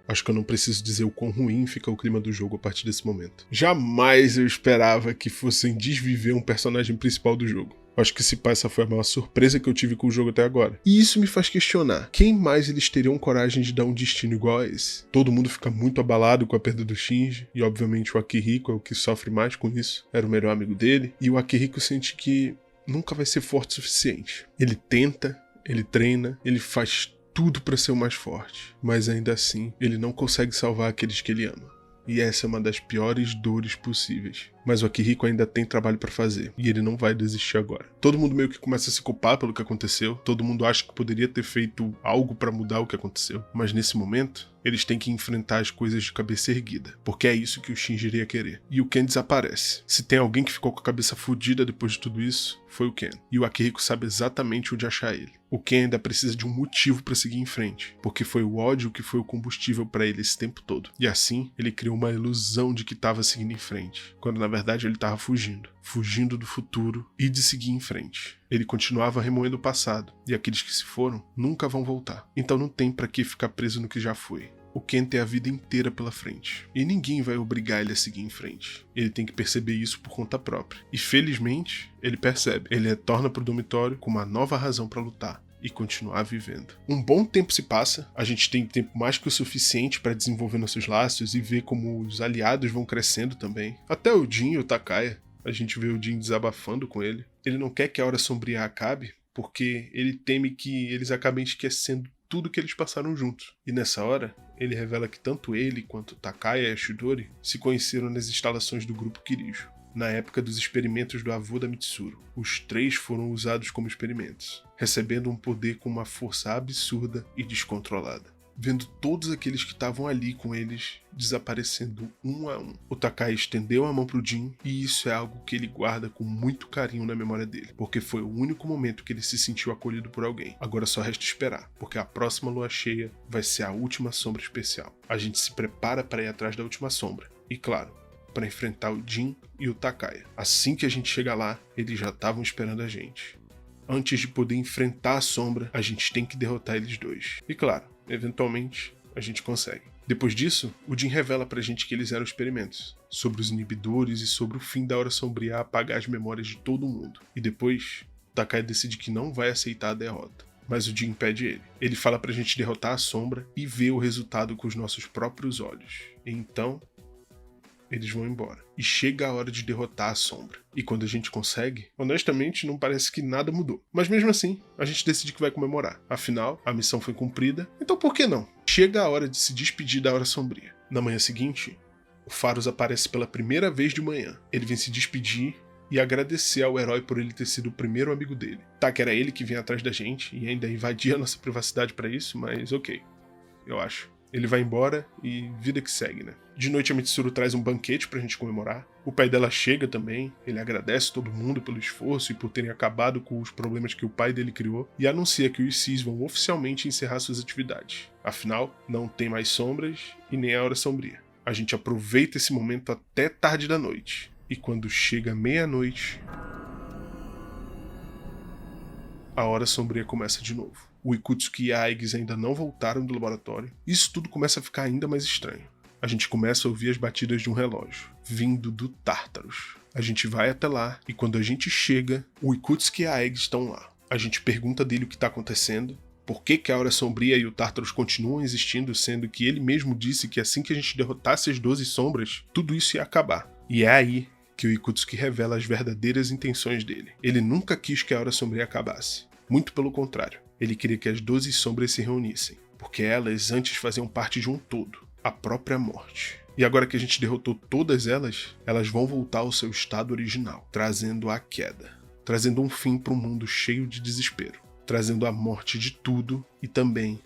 [SPEAKER 1] Acho que eu não preciso dizer o quão ruim fica o clima do jogo a partir desse momento. Jamais eu esperava que fossem desviver um personagem principal do jogo. Acho que essa foi a maior surpresa que eu tive com o jogo até agora. E isso me faz questionar, quem mais eles teriam coragem de dar um destino igual a esse? Todo mundo fica muito abalado com a perda do Shinji, e obviamente o Akihiko é o que sofre mais com isso. Era o melhor amigo dele, e o Akihiko sente que nunca vai ser forte o suficiente. Ele tenta, ele treina, ele faz tudo para ser o mais forte, mas ainda assim ele não consegue salvar aqueles que ele ama. E essa é uma das piores dores possíveis. Mas o Akihiko ainda tem trabalho para fazer, e ele não vai desistir agora. Todo mundo meio que começa a se culpar pelo que aconteceu, todo mundo acha que poderia ter feito algo para mudar o que aconteceu, mas nesse momento, eles têm que enfrentar as coisas de cabeça erguida, porque é isso que o Shinji iria querer. E o Ken desaparece. Se tem alguém que ficou com a cabeça fodida depois de tudo isso, foi o Ken. E o Akihiko sabe exatamente onde achar ele. O Ken ainda precisa de um motivo para seguir em frente, porque foi o ódio que foi o combustível para ele esse tempo todo. E assim, ele criou uma ilusão de que estava seguindo em frente, quando na verdade ele estava fugindo do futuro e de seguir em frente. Ele continuava remoendo o passado, e aqueles que se foram nunca vão voltar. Então não tem para que ficar preso no que já foi. O Ken tem a vida inteira pela frente, e ninguém vai obrigar ele a seguir em frente. Ele tem que perceber isso por conta própria. E felizmente, ele percebe. Ele retorna pro dormitório com uma nova razão para lutar e continuar vivendo. Um bom tempo se passa, a gente tem tempo mais que o suficiente para desenvolver nossos laços e ver como os aliados vão crescendo também. Até o Jin e o Takaya, a gente vê o Jin desabafando com ele. Ele não quer que a Hora Sombria acabe, porque ele teme que eles acabem esquecendo tudo que eles passaram juntos. E nessa hora, ele revela que tanto ele quanto Takaya e a Chidori se conheceram nas instalações do grupo Kirijo, na época dos experimentos do avô da Mitsuru. Os três foram usados como experimentos, recebendo um poder com uma força absurda e descontrolada. Vendo todos aqueles que estavam ali com eles desaparecendo um a um. O Takaya estendeu a mão pro Jin, e isso é algo que ele guarda com muito carinho na memória dele, porque foi o único momento que ele se sentiu acolhido por alguém. Agora só resta esperar, porque a próxima lua cheia vai ser a última sombra especial. A gente se prepara para ir atrás da última sombra, e claro, para enfrentar o Jin e o Takaya. Assim que a gente chega lá, eles já estavam esperando a gente. Antes de poder enfrentar a sombra, a gente tem que derrotar eles dois. E claro, eventualmente, a gente consegue. Depois disso, o Jin revela pra gente que eles eram experimentos, sobre os inibidores e sobre o fim da Hora Sombria apagar as memórias de todo mundo. E depois, Takaya decide que não vai aceitar a derrota. Mas o Jin impede ele. Ele fala pra gente derrotar a sombra e ver o resultado com os nossos próprios olhos. E então, eles vão embora. E chega a hora de derrotar a sombra. E quando a gente consegue, honestamente não parece que nada mudou. Mas mesmo assim, a gente decide que vai comemorar. Afinal, a missão foi cumprida, então por que não? Chega a hora de se despedir da Hora Sombria. Na manhã seguinte, o Pharos aparece pela primeira vez de manhã. Ele vem se despedir e agradecer ao herói por ele ter sido o primeiro amigo dele. Tá, que era ele que vinha atrás da gente e ainda invadia a nossa privacidade pra isso, mas ok, eu acho. Ele vai embora e vida que segue, né? De noite a Mitsuru traz um banquete pra gente comemorar. O pai dela chega também, ele agradece todo mundo pelo esforço e por terem acabado com os problemas que o pai dele criou e anuncia que os Cis vão oficialmente encerrar suas atividades. Afinal, não tem mais sombras e nem a Hora Sombria. A gente aproveita esse momento até tarde da noite. E quando chega meia-noite, a Hora Sombria começa de novo. O Ikutsuki e a Aigis ainda não voltaram do laboratório. Isso tudo começa a ficar ainda mais estranho. A gente começa a ouvir as batidas de um relógio, vindo do Tartarus. A gente vai até lá, e quando a gente chega, o Ikutsuki e a Aigis estão lá. A gente pergunta dele o que está acontecendo, por que a Hora Sombria e o Tartarus continuam existindo, sendo que ele mesmo disse que assim que a gente derrotasse as 12 sombras, tudo isso ia acabar. E é aí que o Ikutsuki revela as verdadeiras intenções dele. Ele nunca quis que a Hora Sombria acabasse. Muito pelo contrário, ele queria que as 12 sombras se reunissem, porque elas antes faziam parte de um todo, a própria morte. E agora que a gente derrotou todas elas, elas vão voltar ao seu estado original, trazendo a queda, trazendo um fim para um mundo cheio de desespero, trazendo a morte de tudo e também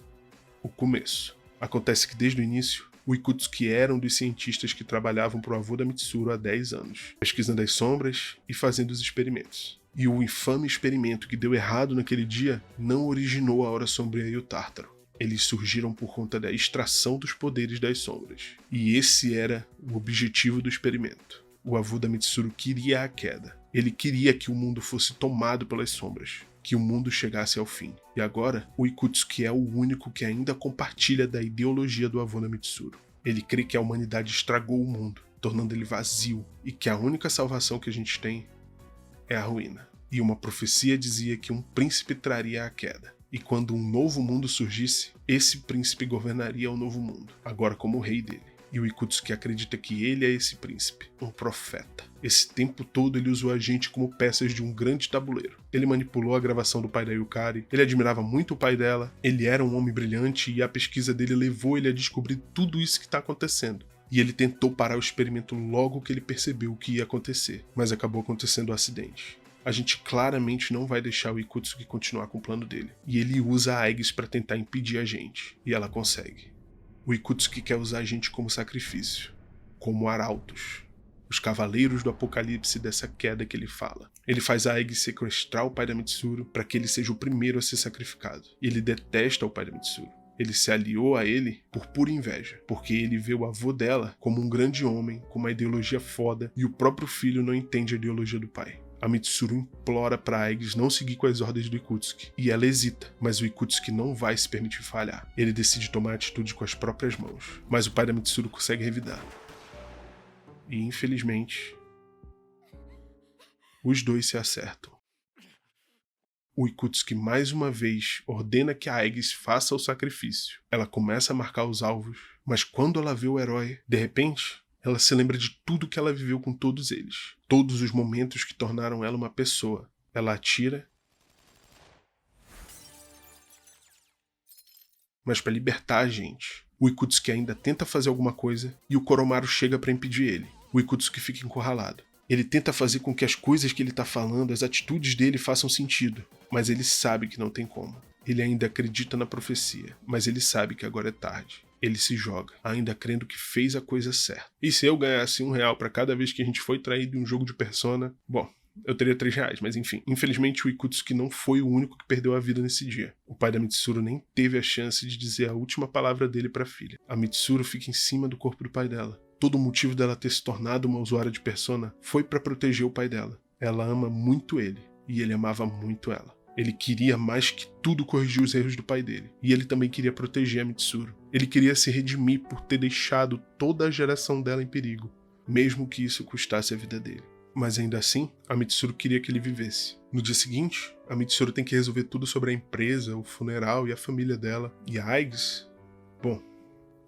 [SPEAKER 1] o começo. Acontece que desde o início, o Ikutsuki era um dos cientistas que trabalhavam para o avô da Mitsuru há 10 anos, pesquisando as sombras e fazendo os experimentos. E o infame experimento que deu errado naquele dia não originou a Hora Sombria e o Tártaro. Eles surgiram por conta da extração dos poderes das sombras. E esse era o objetivo do experimento. O avô da Mitsuru queria a queda. Ele queria que o mundo fosse tomado pelas sombras, que o mundo chegasse ao fim. E agora, o Ikutsuki é o único que ainda compartilha da ideologia do avô da Mitsuru. Ele crê que a humanidade estragou o mundo, tornando ele vazio, e que a única salvação que a gente tem é a ruína. E uma profecia dizia que um príncipe traria a queda. E quando um novo mundo surgisse, esse príncipe governaria o novo mundo, agora como o rei dele. E o Ikutsuki acredita que ele é esse príncipe, um profeta. Esse tempo todo ele usou a gente como peças de um grande tabuleiro. Ele manipulou a gravação do pai da Yukari, ele admirava muito o pai dela, ele era um homem brilhante e a pesquisa dele levou ele a descobrir tudo isso que está acontecendo. E ele tentou parar o experimento logo que ele percebeu o que ia acontecer, mas acabou acontecendo o acidente. A gente claramente não vai deixar o Ikutsuki continuar com o plano dele. E ele usa a Aigis para tentar impedir a gente, e ela consegue. O Ikutsuki quer usar a gente como sacrifício, como arautos, os cavaleiros do apocalipse dessa queda que ele fala. Ele faz a Aigis sequestrar o pai da Mitsuru para que ele seja o primeiro a ser sacrificado. E ele detesta o pai da Mitsuru. Ele se aliou a ele por pura inveja, porque ele vê o avô dela como um grande homem, com uma ideologia foda, e o próprio filho não entende a ideologia do pai. A Mitsuru implora para Aigis não seguir com as ordens do Ikutsuki, e ela hesita, mas o Ikutsuki não vai se permitir falhar. Ele decide tomar atitude com as próprias mãos, mas o pai da Mitsuru consegue revidar. E infelizmente, os dois se acertam. O Ikutsuki mais uma vez ordena que a Aigis faça o sacrifício. Ela começa a marcar os alvos, mas quando ela vê o herói, de repente, ela se lembra de tudo que ela viveu com todos eles. Todos os momentos que tornaram ela uma pessoa. Ela atira, mas para libertar a gente. O Ikutsuki ainda tenta fazer alguma coisa e o Koromaru chega para impedir ele. O Ikutsuki fica encurralado. Ele tenta fazer com que as coisas que ele está falando, as atitudes dele façam sentido, mas ele sabe que não tem como. Ele ainda acredita na profecia, mas ele sabe que agora é tarde. Ele se joga, ainda crendo que fez a coisa certa. E se eu ganhasse R$1 para cada vez que a gente foi traído em um jogo de Persona, bom, eu teria R$3, mas enfim. Infelizmente o Ikutsuki não foi o único que perdeu a vida nesse dia. O pai da Mitsuru nem teve a chance de dizer a última palavra dele para a filha. A Mitsuru fica em cima do corpo do pai dela. Todo o motivo dela ter se tornado uma usuária de Persona foi para proteger o pai dela. Ela ama muito ele, e ele amava muito ela. Ele queria mais que tudo corrigir os erros do pai dele. E ele também queria proteger a Mitsuru. Ele queria se redimir por ter deixado toda a geração dela em perigo, mesmo que isso custasse a vida dele. Mas ainda assim, a Mitsuru queria que ele vivesse. No dia seguinte, a Mitsuru tem que resolver tudo sobre a empresa, o funeral e a família dela. E a Aigis, bom,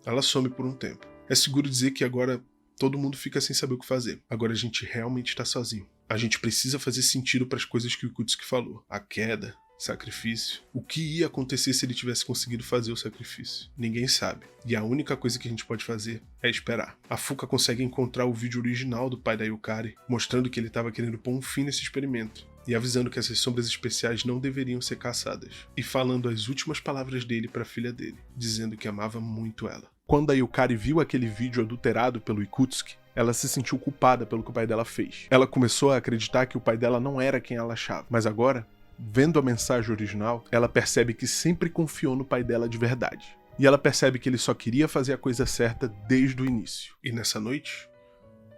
[SPEAKER 1] ela some por um tempo. É seguro dizer que agora todo mundo fica sem saber o que fazer. Agora a gente realmente está sozinho. A gente precisa fazer sentido para as coisas que o Ikutsuki falou. A queda, sacrifício. O que ia acontecer se ele tivesse conseguido fazer o sacrifício? Ninguém sabe. E a única coisa que a gente pode fazer é esperar. A Fuka consegue encontrar o vídeo original do pai da Yukari, mostrando que ele estava querendo pôr um fim nesse experimento. E avisando que essas sombras especiais não deveriam ser caçadas. E falando as últimas palavras dele para a filha dele, dizendo que amava muito ela. Quando a Yukari viu aquele vídeo adulterado pelo Ikutsuki, ela se sentiu culpada pelo que o pai dela fez. Ela começou a acreditar que o pai dela não era quem ela achava. Mas agora, vendo a mensagem original, ela percebe que sempre confiou no pai dela de verdade. E ela percebe que ele só queria fazer a coisa certa desde o início. E nessa noite,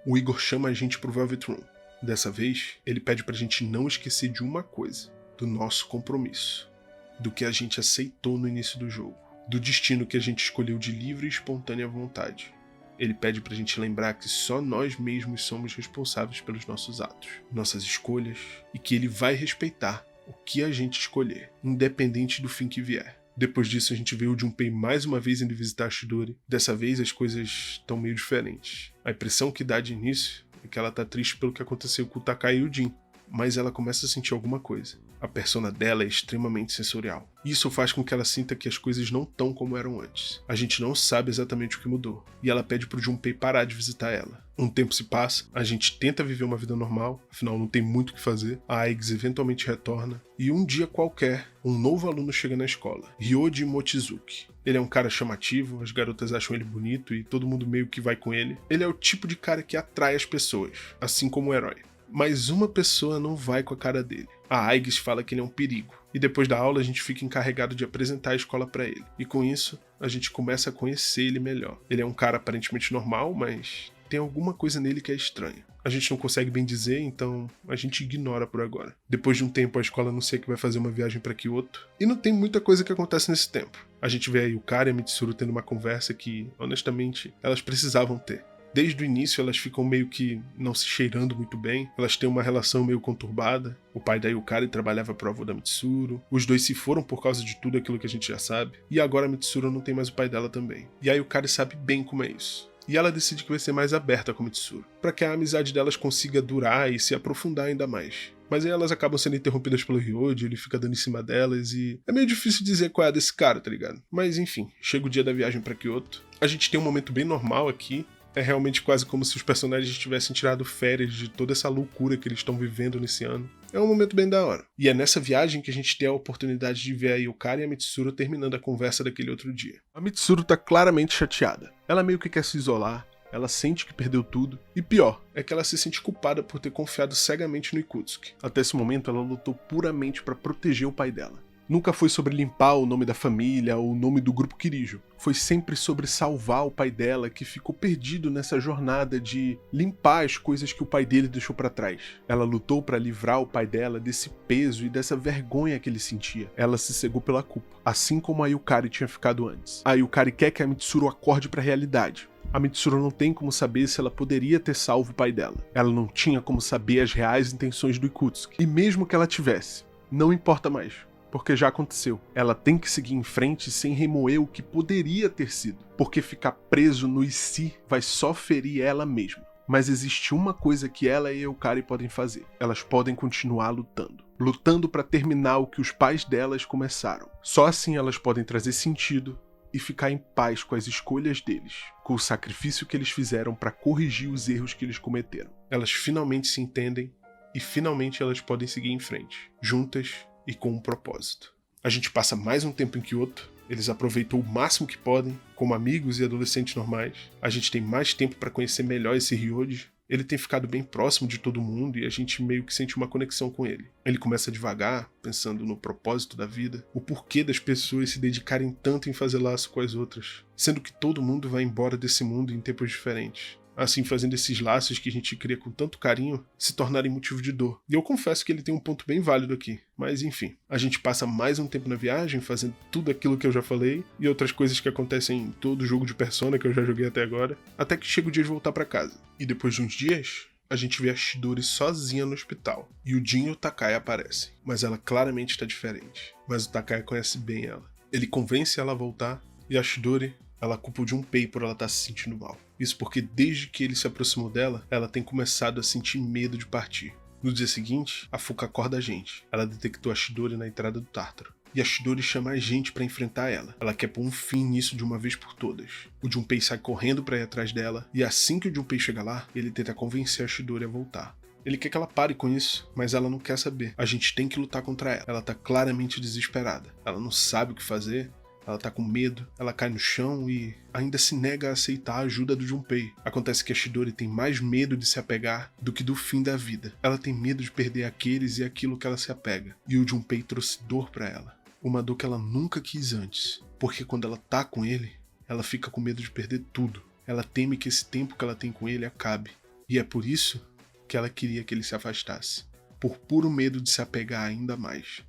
[SPEAKER 1] o Igor chama a gente pro Velvet Room. Dessa vez, ele pede pra gente não esquecer de uma coisa. do nosso compromisso, do que a gente aceitou no início do jogo, do destino que a gente escolheu de livre e espontânea vontade. Ele pede pra gente lembrar que só nós mesmos somos responsáveis pelos nossos atos, nossas escolhas, e que ele vai respeitar o que a gente escolher, independente do fim que vier. Depois disso a gente vê o Junpei mais uma vez indo visitar a Chidori. Dessa vez as coisas estão meio diferentes. A impressão que dá de início é que ela tá triste pelo que aconteceu com o Takai e o Jin, mas ela começa a sentir alguma coisa. A persona dela é extremamente sensorial. Isso faz com que ela sinta que as coisas não estão como eram antes. A gente não sabe exatamente o que mudou, e ela pede pro Junpei parar de visitar ela. Um tempo se passa, a gente tenta viver uma vida normal, afinal não tem muito o que fazer. A Aigis eventualmente retorna, e um dia qualquer, um novo aluno chega na escola, Ryoji Mochizuki. Ele é um cara chamativo, as garotas acham ele bonito e todo mundo meio que vai com ele. Ele é o tipo de cara que atrai as pessoas, assim como o herói. Mas uma pessoa não vai com a cara dele. A Aigis fala que ele é um perigo. E depois da aula a gente fica encarregado de apresentar a escola pra ele. E com isso, a gente começa a conhecer ele melhor. Ele é um cara aparentemente normal, mas tem alguma coisa nele que é estranha. A gente não consegue bem dizer, então a gente ignora por agora. Depois de um tempo a escola anuncia que vai fazer uma viagem pra Kyoto. E não tem muita coisa que acontece nesse tempo. A gente vê a Yukari e a Mitsuru tendo uma conversa que, honestamente, elas precisavam ter. Desde o início elas ficam meio que não se cheirando muito bem, elas têm uma relação meio conturbada. O pai da Yukari trabalhava pro avô da Mitsuru, os dois se foram por causa de tudo aquilo que a gente já sabe, e agora a Mitsuru não tem mais o pai dela também. E a Yukari sabe bem como é isso. E ela decide que vai ser mais aberta com a Mitsuru, para que a amizade delas consiga durar e se aprofundar ainda mais. Mas aí elas acabam sendo interrompidas pelo Ryoji, ele fica dando em cima delas e é meio difícil dizer qual é desse cara, tá ligado? Mas enfim, chega o dia da viagem pra Kyoto. A gente tem um momento bem normal aqui. É realmente quase como se os personagens tivessem tirado férias de toda essa loucura que eles estão vivendo nesse ano. É um momento bem da hora. E é nessa viagem que a gente tem a oportunidade de ver a Yukari e a Mitsuru terminando a conversa daquele outro dia. A Mitsuru tá claramente chateada. Ela meio que quer se isolar, ela sente que perdeu tudo, e pior, é que ela se sente culpada por ter confiado cegamente no Ikutsuki. Até esse momento ela lutou puramente para proteger o pai dela. Nunca foi sobre limpar o nome da família ou o nome do grupo Kirijo. Foi sempre sobre salvar o pai dela, que ficou perdido nessa jornada de limpar as coisas que o pai dele deixou pra trás. Ela lutou pra livrar o pai dela desse peso e dessa vergonha que ele sentia. Ela se cegou pela culpa, assim como a Yukari tinha ficado antes. A Yukari quer que a Mitsuru acorde pra realidade. A Mitsuru não tem como saber se ela poderia ter salvo o pai dela. Ela não tinha como saber as reais intenções do Ikutsuki. E mesmo que ela tivesse, não importa mais. Porque já aconteceu. Ela tem que seguir em frente sem remoer o que poderia ter sido. Porque ficar preso no e se vai só ferir ela mesma. Mas existe uma coisa que ela e a Yukari podem fazer. Elas podem continuar lutando. Lutando para terminar o que os pais delas começaram. Só assim elas podem trazer sentido e ficar em paz com as escolhas deles. Com o sacrifício que eles fizeram para corrigir os erros que eles cometeram. Elas finalmente se entendem e finalmente elas podem seguir em frente. Juntas e com um propósito. A gente passa mais um tempo em Kyoto, eles aproveitam o máximo que podem, como amigos e adolescentes normais. A gente tem mais tempo para conhecer melhor esse Ryoji. Ele tem ficado bem próximo de todo mundo e a gente meio que sente uma conexão com ele. Ele começa devagar, pensando no propósito da vida, o porquê das pessoas se dedicarem tanto em fazer laço com as outras, sendo que todo mundo vai embora desse mundo em tempos diferentes. Assim, fazendo esses laços que a gente cria com tanto carinho se tornarem motivo de dor. E eu confesso que ele tem um ponto bem válido aqui. Mas enfim, a gente passa mais um tempo na viagem, fazendo tudo aquilo que eu já falei, e outras coisas que acontecem em todo jogo de Persona que eu já joguei até agora, até que chega o dia de voltar pra casa. E depois de uns dias, a gente vê a Chidori sozinha no hospital. E o Jin e o Takaya aparecem. Mas ela claramente está diferente. Mas o Takaya conhece bem ela. Ele convence ela a voltar, e a Chidori, ela culpa o Junpei por ela estar se sentindo mal. Isso porque desde que ele se aproximou dela, ela tem começado a sentir medo de partir. No dia seguinte, a Fuka acorda a gente. Ela detectou a Chidori na entrada do Tártaro. E a Chidori chama a gente pra enfrentar ela. Ela quer pôr um fim nisso de uma vez por todas. O Junpei sai correndo pra ir atrás dela, e assim que o Junpei chega lá, ele tenta convencer a Chidori a voltar. Ele quer que ela pare com isso, mas ela não quer saber. A gente tem que lutar contra ela. Ela tá claramente desesperada. Ela não sabe o que fazer. Ela tá com medo, ela cai no chão e ainda se nega a aceitar a ajuda do Junpei. Acontece que a Chidori tem mais medo de se apegar do que do fim da vida. Ela tem medo de perder aqueles e aquilo que ela se apega. E o Junpei trouxe dor pra ela. Uma dor que ela nunca quis antes. Porque quando ela tá com ele, ela fica com medo de perder tudo. Ela teme que esse tempo que ela tem com ele acabe. E é por isso que ela queria que ele se afastasse. Por puro medo de se apegar ainda mais.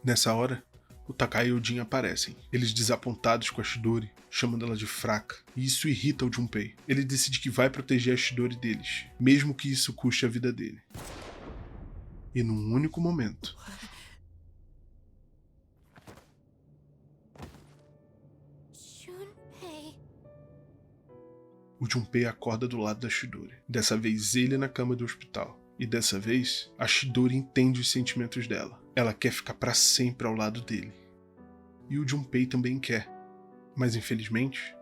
[SPEAKER 1] Nessa hora, o Takai e o Jin aparecem, eles desapontados com a Chidori, chamando ela de fraca, e isso irrita o Junpei. Ele decide que vai proteger a Chidori deles, mesmo que isso custe a vida dele. E num único momento, o Junpei acorda do lado da Chidori, dessa vez ele na cama do hospital. E dessa vez, a Chidori entende os sentimentos dela. Ela quer ficar pra sempre ao lado dele. E o Junpei também quer. Mas infelizmente,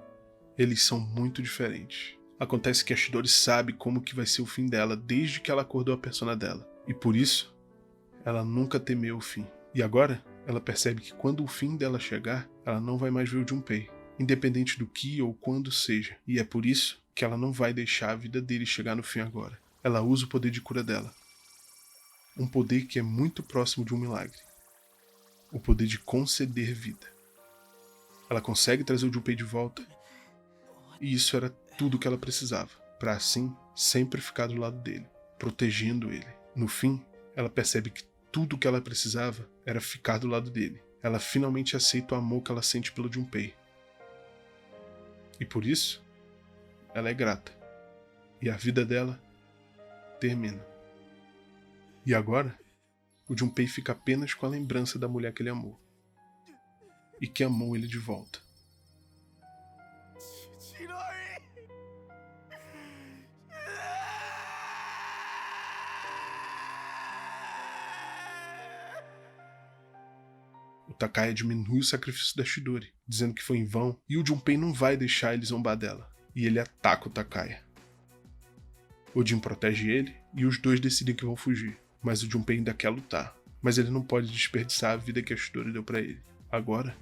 [SPEAKER 1] eles são muito diferentes. Acontece que a Chidori sabe como que vai ser o fim dela desde que ela acordou a persona dela. E por isso, ela nunca temeu o fim. E agora, ela percebe que quando o fim dela chegar, ela não vai mais ver o Junpei, independente do que ou quando seja. E é por isso que ela não vai deixar a vida dele chegar no fim agora. Ela usa o poder de cura dela. Um poder que é muito próximo de um milagre. O poder de conceder vida. Ela consegue trazer o Junpei de volta. E isso era tudo que ela precisava, para assim sempre ficar do lado dele, protegendo ele. No fim, ela percebe que tudo que ela precisava era ficar do lado dele. Ela finalmente aceita o amor que ela sente pelo Junpei. E por isso, ela é grata. E a vida dela termina. E agora, o Junpei fica apenas com a lembrança da mulher que ele amou. E que amou ele de volta. O Takaya diminui o sacrifício da Chidori, dizendo que foi em vão, e o Junpei não vai deixar ele zombar dela. E ele ataca o Takaya. O Jin protege ele e os dois decidem que vão fugir, mas o Junpei ainda quer lutar. Mas ele não pode desperdiçar a vida que a Chidori deu pra ele. Agora,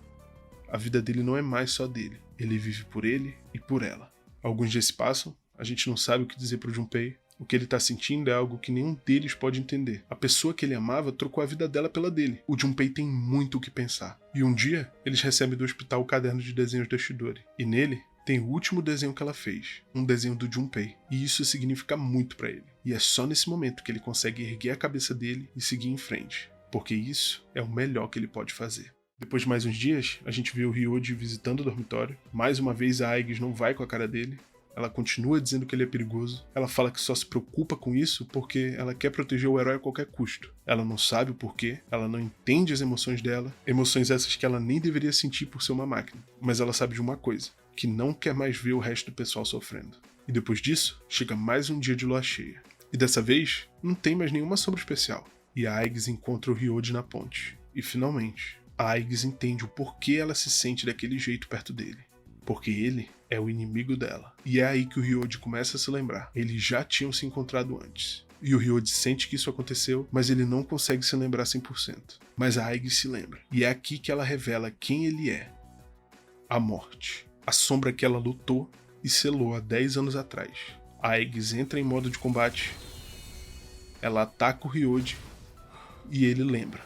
[SPEAKER 1] a vida dele não é mais só dele. Ele vive por ele e por ela. Alguns dias se passam, a gente não sabe o que dizer pro Junpei. O que ele tá sentindo é algo que nenhum deles pode entender. A pessoa que ele amava trocou a vida dela pela dele. O Junpei tem muito o que pensar. E um dia, eles recebem do hospital o caderno de desenhos da Chidori. E nele, tem o último desenho que ela fez, um desenho do Junpei, e isso significa muito pra ele. E é só nesse momento que ele consegue erguer a cabeça dele e seguir em frente, porque isso é o melhor que ele pode fazer. Depois de mais uns dias, a gente vê o Ryoji visitando o dormitório. Mais uma vez a Aigis não vai com a cara dele. Ela continua dizendo que ele é perigoso. Ela fala que só se preocupa com isso porque ela quer proteger o herói a qualquer custo. Ela não sabe o porquê, ela não entende as emoções dela, emoções essas que ela nem deveria sentir por ser uma máquina. Mas ela sabe de uma coisa, que não quer mais ver o resto do pessoal sofrendo. E depois disso, chega mais um dia de lua cheia. E dessa vez, não tem mais nenhuma sombra especial. E a Aigis encontra o Ryoji na ponte. E finalmente, a Aigis entende o porquê ela se sente daquele jeito perto dele. Porque ele é o inimigo dela. E é aí que o Ryoji começa a se lembrar. Eles já tinham se encontrado antes. E o Ryoji sente que isso aconteceu, mas ele não consegue se lembrar 100%. Mas a Aigis se lembra. E é aqui que ela revela quem ele é. A morte. A sombra que ela lutou e selou há 10 anos atrás. A Aigis entra em modo de combate. Ela ataca o Ryoji. E ele lembra.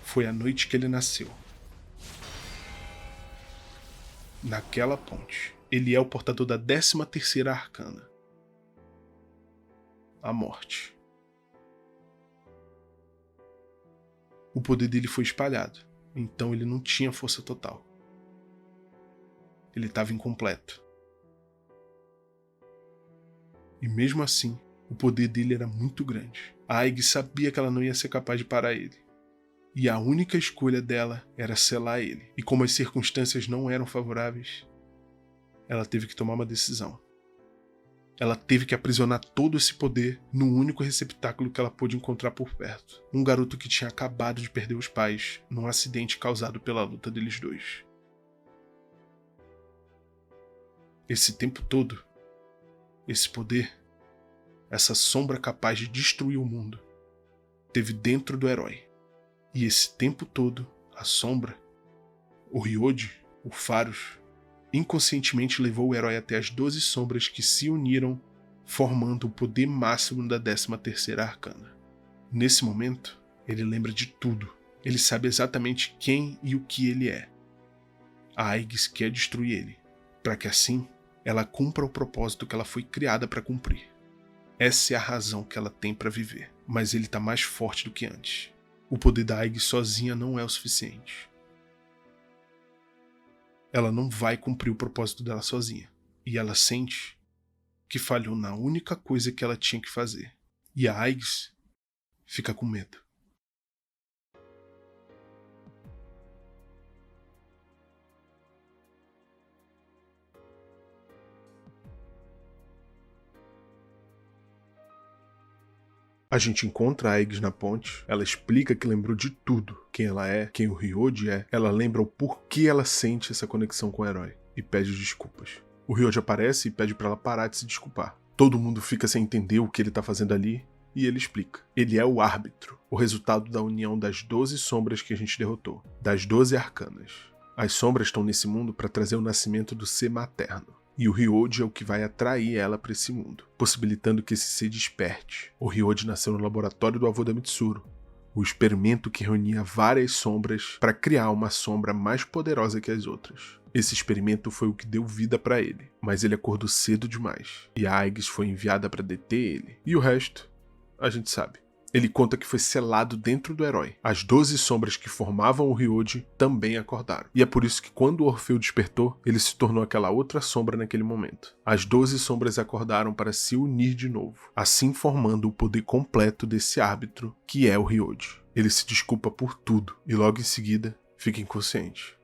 [SPEAKER 1] Foi a noite que ele nasceu. Naquela ponte. Ele é o portador da 13ª arcana. A morte. O poder dele foi espalhado, então ele não tinha força total. Ele estava incompleto. E mesmo assim, o poder dele era muito grande. A Aigis sabia que ela não ia ser capaz de parar ele. E a única escolha dela era selar ele. E como as circunstâncias não eram favoráveis, ela teve que tomar uma decisão. Ela teve que aprisionar todo esse poder no único receptáculo que ela pôde encontrar por perto. Um garoto que tinha acabado de perder os pais num acidente causado pela luta deles dois. Esse tempo todo, esse poder, essa sombra capaz de destruir o mundo, teve dentro do herói. E esse tempo todo, a sombra, o Ryoji, o Pharos, inconscientemente levou o herói até as 12 sombras que se uniram, formando o poder máximo da 13ª arcana. Nesse momento, ele lembra de tudo. Ele sabe exatamente quem e o que ele é. A Aigis quer destruir ele, para que assim ela cumpra o propósito que ela foi criada para cumprir. Essa é a razão que ela tem para viver, mas ele está mais forte do que antes. o poder da Aigis sozinha não é o suficiente. Ela não vai cumprir o propósito dela sozinha. E ela sente que falhou na única coisa que ela tinha que fazer. E a Aigis fica com medo. A gente encontra a Aigis na ponte, ela explica que lembrou de tudo, quem ela é, quem o Ryoji é, ela lembra o porquê ela sente essa conexão com o herói, e pede desculpas. O Ryoji aparece e pede pra ela parar de se desculpar. Todo mundo fica sem entender o que ele tá fazendo ali, e ele explica. Ele é o árbitro, o resultado da união das 12 sombras que a gente derrotou, das 12 arcanas. As sombras estão nesse mundo para trazer o nascimento do ser materno. E o Ryoji é o que vai atrair ela para esse mundo, possibilitando que esse ser desperte. O Ryoji nasceu no laboratório do avô da Mitsuru, o experimento que reunia várias sombras para criar uma sombra mais poderosa que as outras. Esse experimento foi o que deu vida para ele, mas ele acordou cedo demais, e a Aigis foi enviada para deter ele. E o resto, a gente sabe. Ele conta que foi selado dentro do herói. As 12 sombras que formavam o Ryoji também acordaram. E é por isso que quando o Orfeu despertou, ele se tornou aquela outra sombra naquele momento. As 12 sombras acordaram para se unir de novo, assim formando o poder completo desse árbitro que é o Ryoji. Ele se desculpa por tudo e logo em seguida fica inconsciente.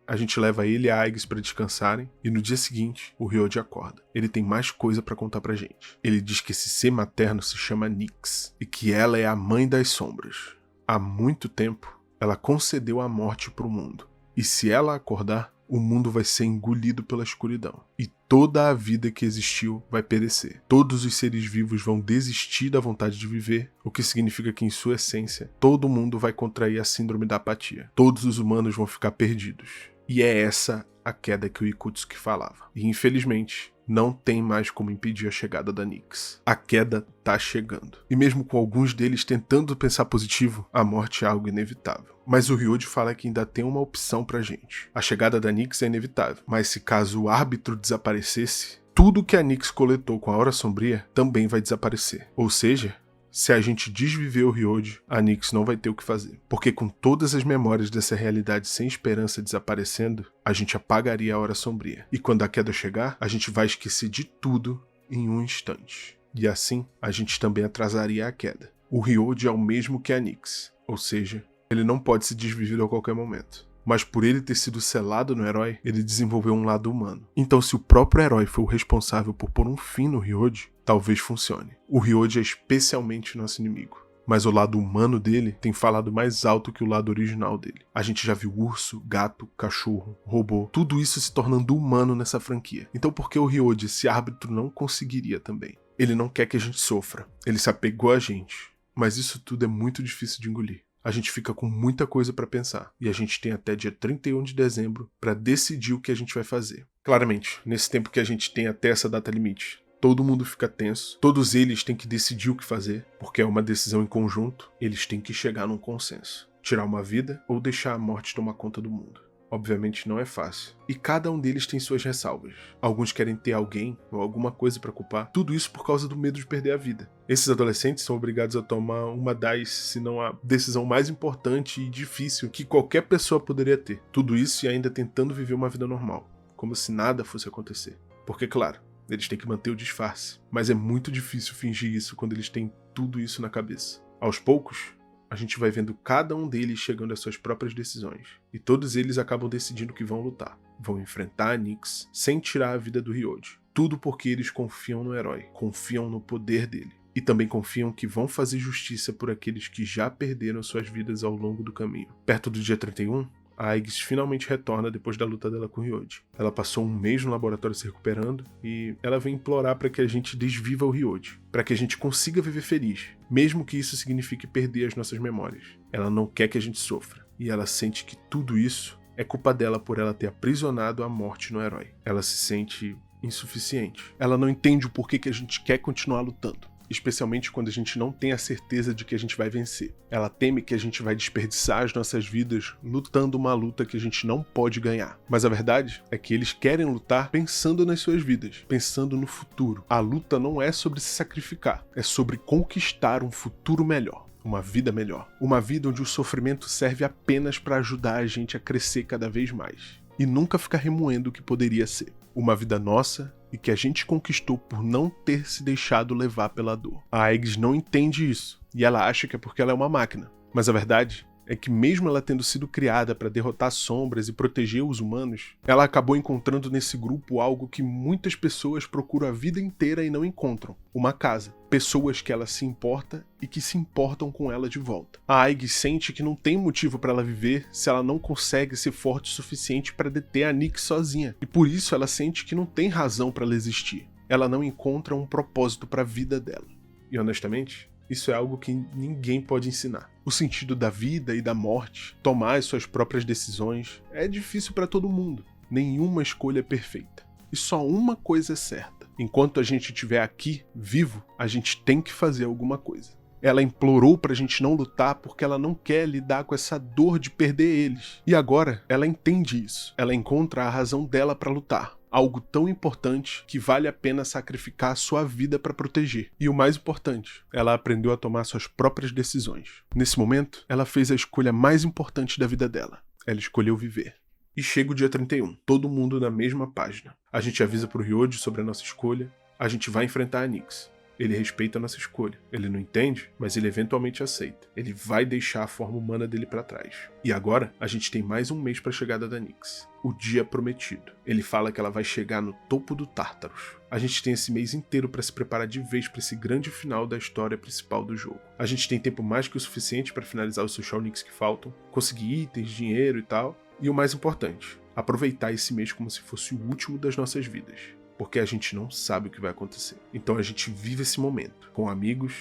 [SPEAKER 1] A gente leva ele e a Aigis para descansarem e no dia seguinte o Ryoji acorda. Ele tem mais coisa para contar pra gente. Ele diz que esse ser materno se chama Nyx e que ela é a mãe das sombras. Há muito tempo ela concedeu a morte pro mundo. E se ela acordar, o mundo vai ser engolido pela escuridão. E toda a vida que existiu vai perecer. Todos os seres vivos vão desistir da vontade de viver, o que significa que em sua essência, todo mundo vai contrair a síndrome da apatia. Todos os humanos vão ficar perdidos. E é essa a queda que o Ikutsuki falava. E infelizmente, não tem mais como impedir a chegada da Nyx. A queda tá chegando. E mesmo com alguns deles tentando pensar positivo, a morte é algo inevitável. Mas o Ryoji fala que ainda tem uma opção pra gente. A chegada da Nyx é inevitável, mas se caso o árbitro desaparecesse, tudo que a Nyx coletou com a Hora Sombria também vai desaparecer. Ou seja, se a gente desviver o Ryoji, a Nyx não vai ter o que fazer. Porque com todas as memórias dessa realidade sem esperança desaparecendo, a gente apagaria a Hora Sombria. E quando a queda chegar, a gente vai esquecer de tudo em um instante. E assim, a gente também atrasaria a queda. O Ryoji é o mesmo que a Nyx, ou seja, ele não pode se desviver a qualquer momento. Mas por ele ter sido selado no herói, ele desenvolveu um lado humano. Então se o próprio herói foi o responsável por pôr um fim no Ryoji, talvez funcione. O Ryoji é especialmente nosso inimigo. Mas o lado humano dele tem falado mais alto que o lado original dele. A gente já viu urso, gato, cachorro, robô, tudo isso se tornando humano nessa franquia. Então por que o Ryoji, esse árbitro, não conseguiria também? Ele não quer que a gente sofra. Ele se apegou a gente. Mas isso tudo é muito difícil de engolir. A gente fica com muita coisa para pensar, e a gente tem até dia 31 de dezembro para decidir o que a gente vai fazer. Claramente, nesse tempo que a gente tem até essa data limite, todo mundo fica tenso, todos eles têm que decidir o que fazer, porque é uma decisão em conjunto, eles têm que chegar num consenso. Tirar uma vida ou deixar a morte tomar conta do mundo. Obviamente não é fácil. E cada um deles tem suas ressalvas. Alguns querem ter alguém ou alguma coisa para culpar. Tudo isso por causa do medo de perder a vida. Esses adolescentes são obrigados a tomar uma das, se não a decisão mais importante e difícil que qualquer pessoa poderia ter. Tudo isso e ainda tentando viver uma vida normal. Como se nada fosse acontecer. Porque, claro, eles têm que manter o disfarce. Mas é muito difícil fingir isso quando eles têm tudo isso na cabeça. Aos poucos, a gente vai vendo cada um deles chegando às suas próprias decisões. E todos eles acabam decidindo que vão lutar. Vão enfrentar a Nyx sem tirar a vida do Ryoji. Tudo porque eles confiam no herói, confiam no poder dele. E também confiam que vão fazer justiça por aqueles que já perderam suas vidas ao longo do caminho. Perto do dia 31, a Aigis finalmente retorna depois da luta dela com o Ryoji. Ela passou um mês no laboratório se recuperando e ela vem implorar para que a gente desviva o Ryoji, para que a gente consiga viver feliz, mesmo que isso signifique perder as nossas memórias. Ela não quer que a gente sofra, e ela sente que tudo isso é culpa dela por ela ter aprisionado a morte no herói. Ela se sente insuficiente. Ela não entende o porquê que a gente quer continuar lutando. Especialmente quando a gente não tem a certeza de que a gente vai vencer. Ela teme que a gente vai desperdiçar as nossas vidas lutando uma luta que a gente não pode ganhar. Mas a verdade é que eles querem lutar pensando nas suas vidas, pensando no futuro. A luta não é sobre se sacrificar, é sobre conquistar um futuro melhor. uma vida melhor. Uma vida onde o sofrimento serve apenas para ajudar a gente a crescer cada vez mais. E nunca ficar remoendo o que poderia ser. Uma vida nossa e que a gente conquistou por não ter se deixado levar pela dor. A Aigis não entende isso, e ela acha que é porque ela é uma máquina. Mas a verdade é que mesmo ela tendo sido criada para derrotar sombras e proteger os humanos, ela acabou encontrando nesse grupo algo que muitas pessoas procuram a vida inteira e não encontram: uma casa. Pessoas que ela se importa e que se importam com ela de volta. A Aigis sente que não tem motivo para ela viver se ela não consegue ser forte o suficiente para deter a Nyx sozinha, e por isso ela sente que não tem razão para ela existir. Ela não encontra um propósito para a vida dela. E honestamente, isso é algo que ninguém pode ensinar. O sentido da vida e da morte, tomar as suas próprias decisões, é difícil para todo mundo. Nenhuma escolha é perfeita. E só uma coisa é certa: enquanto a gente estiver aqui, vivo, a gente tem que fazer alguma coisa. Ela implorou pra gente não lutar porque ela não quer lidar com essa dor de perder eles. E agora, ela entende isso. Ela encontra a razão dela pra lutar. Algo tão importante que vale a pena sacrificar a sua vida para proteger. E o mais importante, ela aprendeu a tomar suas próprias decisões. Nesse momento, ela fez a escolha mais importante da vida dela. Ela escolheu viver. E chega o dia 31, todo mundo na mesma página. A gente avisa pro Ryoji sobre a nossa escolha, a gente vai enfrentar a Nyx. Ele respeita a nossa escolha. Ele não entende, mas ele eventualmente aceita. Ele vai deixar a forma humana dele pra trás. E agora, a gente tem mais um mês pra chegada da Nyx. O dia prometido. Ele fala que ela vai chegar no topo do Tartarus. A gente tem esse mês inteiro pra se preparar de vez pra esse grande final da história principal do jogo. A gente tem tempo mais que o suficiente pra finalizar os Social Nyx que faltam, conseguir itens, dinheiro e tal. E o mais importante, aproveitar esse mês como se fosse o último das nossas vidas. Porque a gente não sabe o que vai acontecer. Então a gente vive esse momento, com amigos,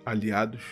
[SPEAKER 1] aliados,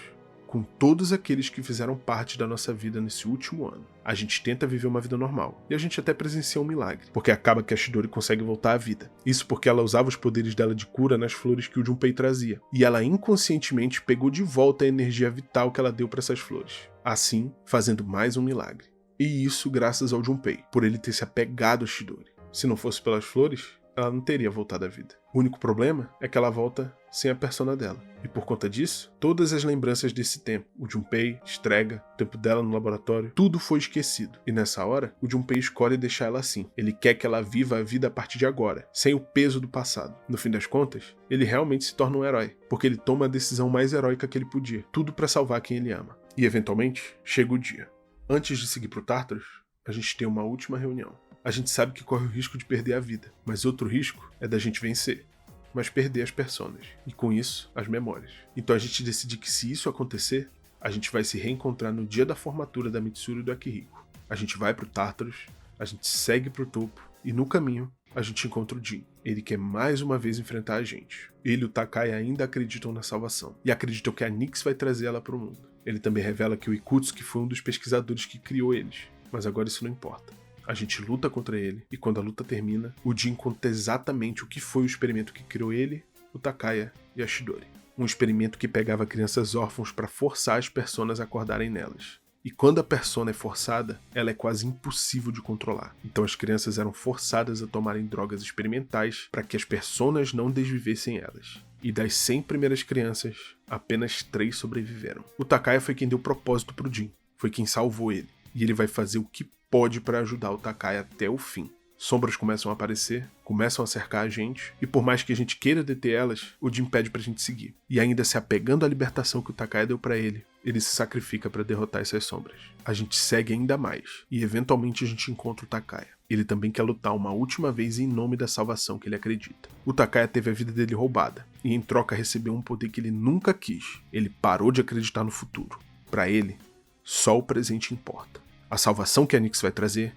[SPEAKER 1] com todos aqueles que fizeram parte da nossa vida nesse último ano. A gente tenta viver uma vida normal, e a gente até presencia um milagre, porque acaba que a Chidori consegue voltar à vida. Isso porque ela usava os poderes dela de cura nas flores que o Junpei trazia, e ela inconscientemente pegou de volta a energia vital que ela deu para essas flores, assim fazendo mais um milagre. E isso graças ao Junpei, por ele ter se apegado a Chidori. Se não fosse pelas flores, ela não teria voltado à vida. O único problema é que ela volta sem a persona dela. E por conta disso, todas as lembranças desse tempo, o Junpei, Strega, o tempo dela no laboratório, tudo foi esquecido. E nessa hora, o Junpei escolhe deixar ela assim. Ele quer que ela viva a vida a partir de agora, sem o peso do passado. No fim das contas, ele realmente se torna um herói, porque ele toma a decisão mais heróica que ele podia. Tudo pra salvar quem ele ama. E eventualmente, chega o dia. Antes de seguir pro Tartarus, a gente tem uma última reunião. A gente sabe que corre o risco de perder a vida, mas outro risco é da gente vencer, mas perder as personas, e com isso, as memórias. Então a gente decide que se isso acontecer, a gente vai se reencontrar no dia da formatura da Mitsuru e do Akihiko. A gente vai pro Tartarus, a gente segue pro topo, e no caminho, a gente encontra o Jin. Ele quer mais uma vez enfrentar a gente. Ele e o Takai ainda acreditam na salvação, e acreditam que a Nyx vai trazer ela pro mundo. Ele também revela que o Ikutsuki foi um dos pesquisadores que criou eles, mas agora isso não importa. A gente luta contra ele, e quando a luta termina, o Jin conta exatamente o que foi o experimento que criou ele, o Takaya e a Chidori. Um experimento que pegava crianças órfãos para forçar as personas a acordarem nelas. E quando a persona é forçada, ela é quase impossível de controlar. Então as crianças eram forçadas a tomarem drogas experimentais para que as personas não desvivessem elas. E das 100 primeiras crianças, apenas 3 sobreviveram. O Takaya foi quem deu propósito pro Jin, foi quem salvou ele. E ele vai fazer o que pode para ajudar o Takai até o fim. Sombras começam a aparecer, começam a cercar a gente, e por mais que a gente queira deter elas, o Jin pede pra gente seguir. E ainda se apegando à libertação que o Takai deu pra ele se sacrifica para derrotar essas sombras. A gente segue ainda mais, e eventualmente a gente encontra o Takaya. Ele também quer lutar uma última vez em nome da salvação que ele acredita. O Takaya teve a vida dele roubada, e em troca recebeu um poder que ele nunca quis. Ele parou de acreditar no futuro. Pra ele, só o presente importa. A salvação que a Nyx vai trazer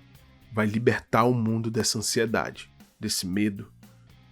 [SPEAKER 1] vai libertar o mundo dessa ansiedade, desse medo,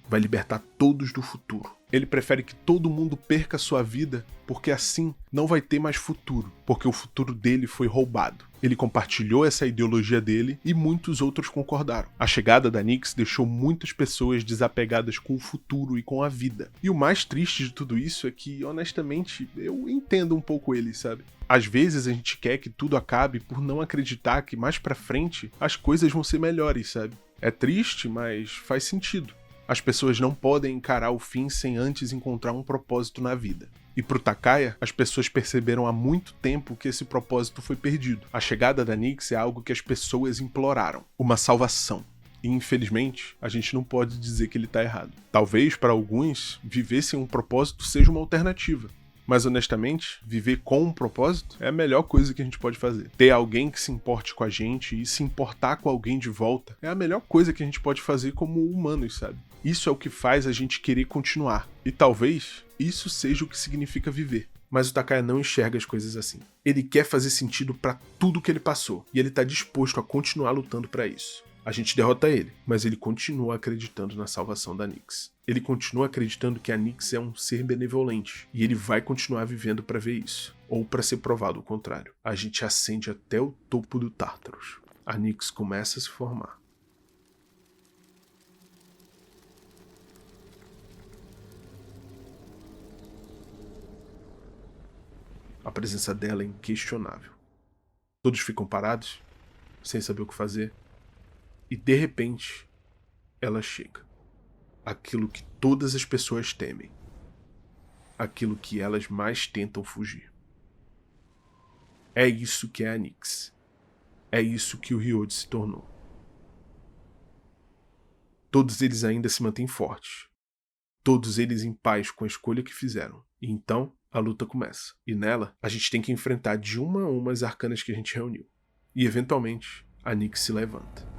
[SPEAKER 1] vai libertar todos do futuro. Ele prefere que todo mundo perca sua vida, porque assim não vai ter mais futuro, porque o futuro dele foi roubado. Ele compartilhou essa ideologia dele e muitos outros concordaram. A chegada da Nyx deixou muitas pessoas desapegadas com o futuro e com a vida. E o mais triste de tudo isso é que, honestamente, eu entendo um pouco ele, sabe? Às vezes a gente quer que tudo acabe por não acreditar que mais pra frente as coisas vão ser melhores, sabe? É triste, mas faz sentido. As pessoas não podem encarar o fim sem antes encontrar um propósito na vida. E pro Takaya, as pessoas perceberam há muito tempo que esse propósito foi perdido. A chegada da Nyx é algo que as pessoas imploraram, uma salvação. E infelizmente, a gente não pode dizer que ele tá errado. Talvez, para alguns, viver sem um propósito seja uma alternativa. Mas honestamente, viver com um propósito é a melhor coisa que a gente pode fazer. Ter alguém que se importe com a gente e se importar com alguém de volta é a melhor coisa que a gente pode fazer como humanos, sabe? Isso é o que faz a gente querer continuar. E talvez isso seja o que significa viver. Mas o Takaya não enxerga as coisas assim. Ele quer fazer sentido pra tudo que ele passou. E ele tá disposto a continuar lutando pra isso. A gente derrota ele, mas ele continua acreditando na salvação da Nyx. Ele continua acreditando que a Nyx é um ser benevolente. E ele vai continuar vivendo pra ver isso. Ou pra ser provado o contrário. A gente ascende até o topo do Tartarus. A Nyx começa a se formar. A presença dela é inquestionável. Todos ficam parados, sem saber o que fazer, e de repente, ela chega. Aquilo que todas as pessoas temem. Aquilo que elas mais tentam fugir. É isso que é a Nyx. É isso que o Ryuji se tornou. Todos eles ainda se mantêm fortes. Todos eles em paz com a escolha que fizeram. E então, a luta começa. E nela, a gente tem que enfrentar de uma a uma as arcanas que a gente reuniu. E eventualmente, a Nyx se levanta.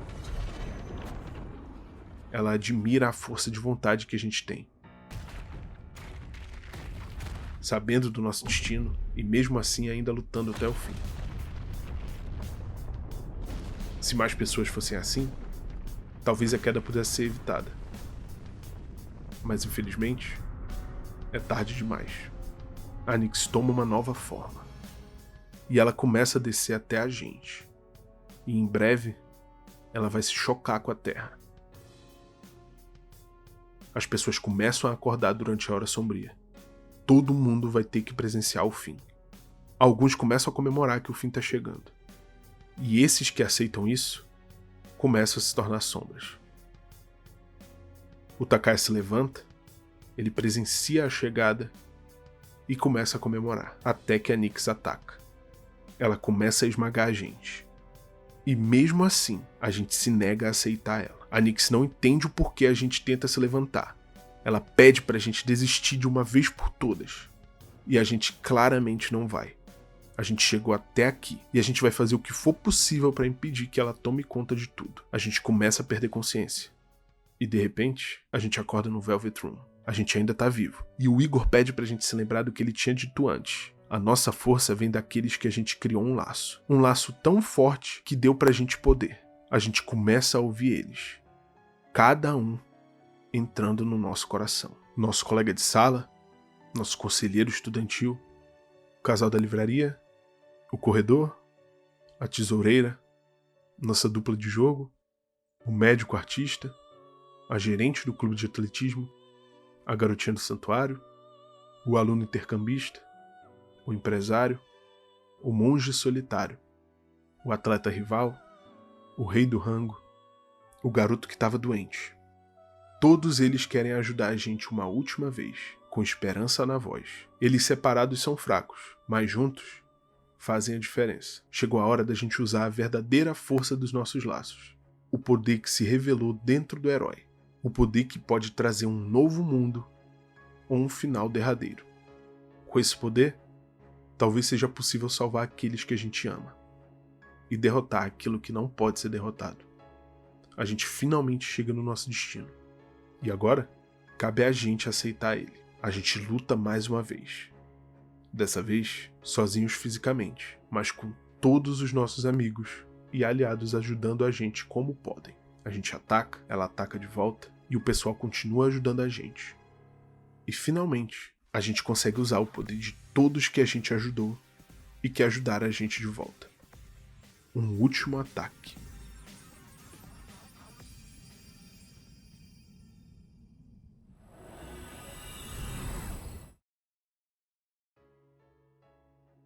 [SPEAKER 1] Ela admira a força de vontade que a gente tem. Sabendo do nosso destino, e mesmo assim ainda lutando até o fim. Se mais pessoas fossem assim, talvez a queda pudesse ser evitada. Mas infelizmente, é tarde demais. A Nyx toma uma nova forma. E ela começa a descer até a gente. E em breve, ela vai se chocar com a Terra. As pessoas começam a acordar durante a Hora Sombria. Todo mundo vai ter que presenciar o fim. Alguns começam a comemorar que o fim está chegando. E esses que aceitam isso, começam a se tornar sombras. O Takaya se levanta, ele presencia a chegada e começa a comemorar, até que a Nyx ataca. Ela começa a esmagar a gente. E mesmo assim, a gente se nega a aceitar ela. A Nyx não entende o porquê a gente tenta se levantar. Ela pede pra gente desistir de uma vez por todas. E a gente claramente não vai. A gente chegou até aqui e a gente vai fazer o que for possível para impedir que ela tome conta de tudo. A gente começa a perder consciência. E de repente, a gente acorda no Velvet Room. A gente ainda tá vivo. E o Igor pede pra gente se lembrar do que ele tinha dito antes. A nossa força vem daqueles que a gente criou um laço. Um laço tão forte que deu pra gente poder. A gente começa a ouvir eles. Cada um entrando no nosso coração. Nosso colega de sala, nosso conselheiro estudantil, o casal da livraria, o corredor, a tesoureira, nossa dupla de jogo, o médico artista, a gerente do clube de atletismo, a garotinha do santuário, o aluno intercambista, o empresário, o monge solitário, o atleta rival, o rei do rango, o garoto que estava doente. Todos eles querem ajudar a gente uma última vez, com esperança na voz. Eles separados são fracos, mas juntos fazem a diferença. Chegou a hora da gente usar a verdadeira força dos nossos laços. O poder que se revelou dentro do herói. O poder que pode trazer um novo mundo ou um final derradeiro. Com esse poder, talvez seja possível salvar aqueles que a gente ama e derrotar aquilo que não pode ser derrotado. A gente finalmente chega no nosso destino. E agora, cabe a gente aceitar ele. A gente luta mais uma vez. Dessa vez, sozinhos fisicamente, mas com todos os nossos amigos e aliados ajudando a gente como podem. A gente ataca, ela ataca de volta e o pessoal continua ajudando a gente. E finalmente, a gente consegue usar o poder de todos que a gente ajudou e que ajudaram a gente de volta. Um último ataque.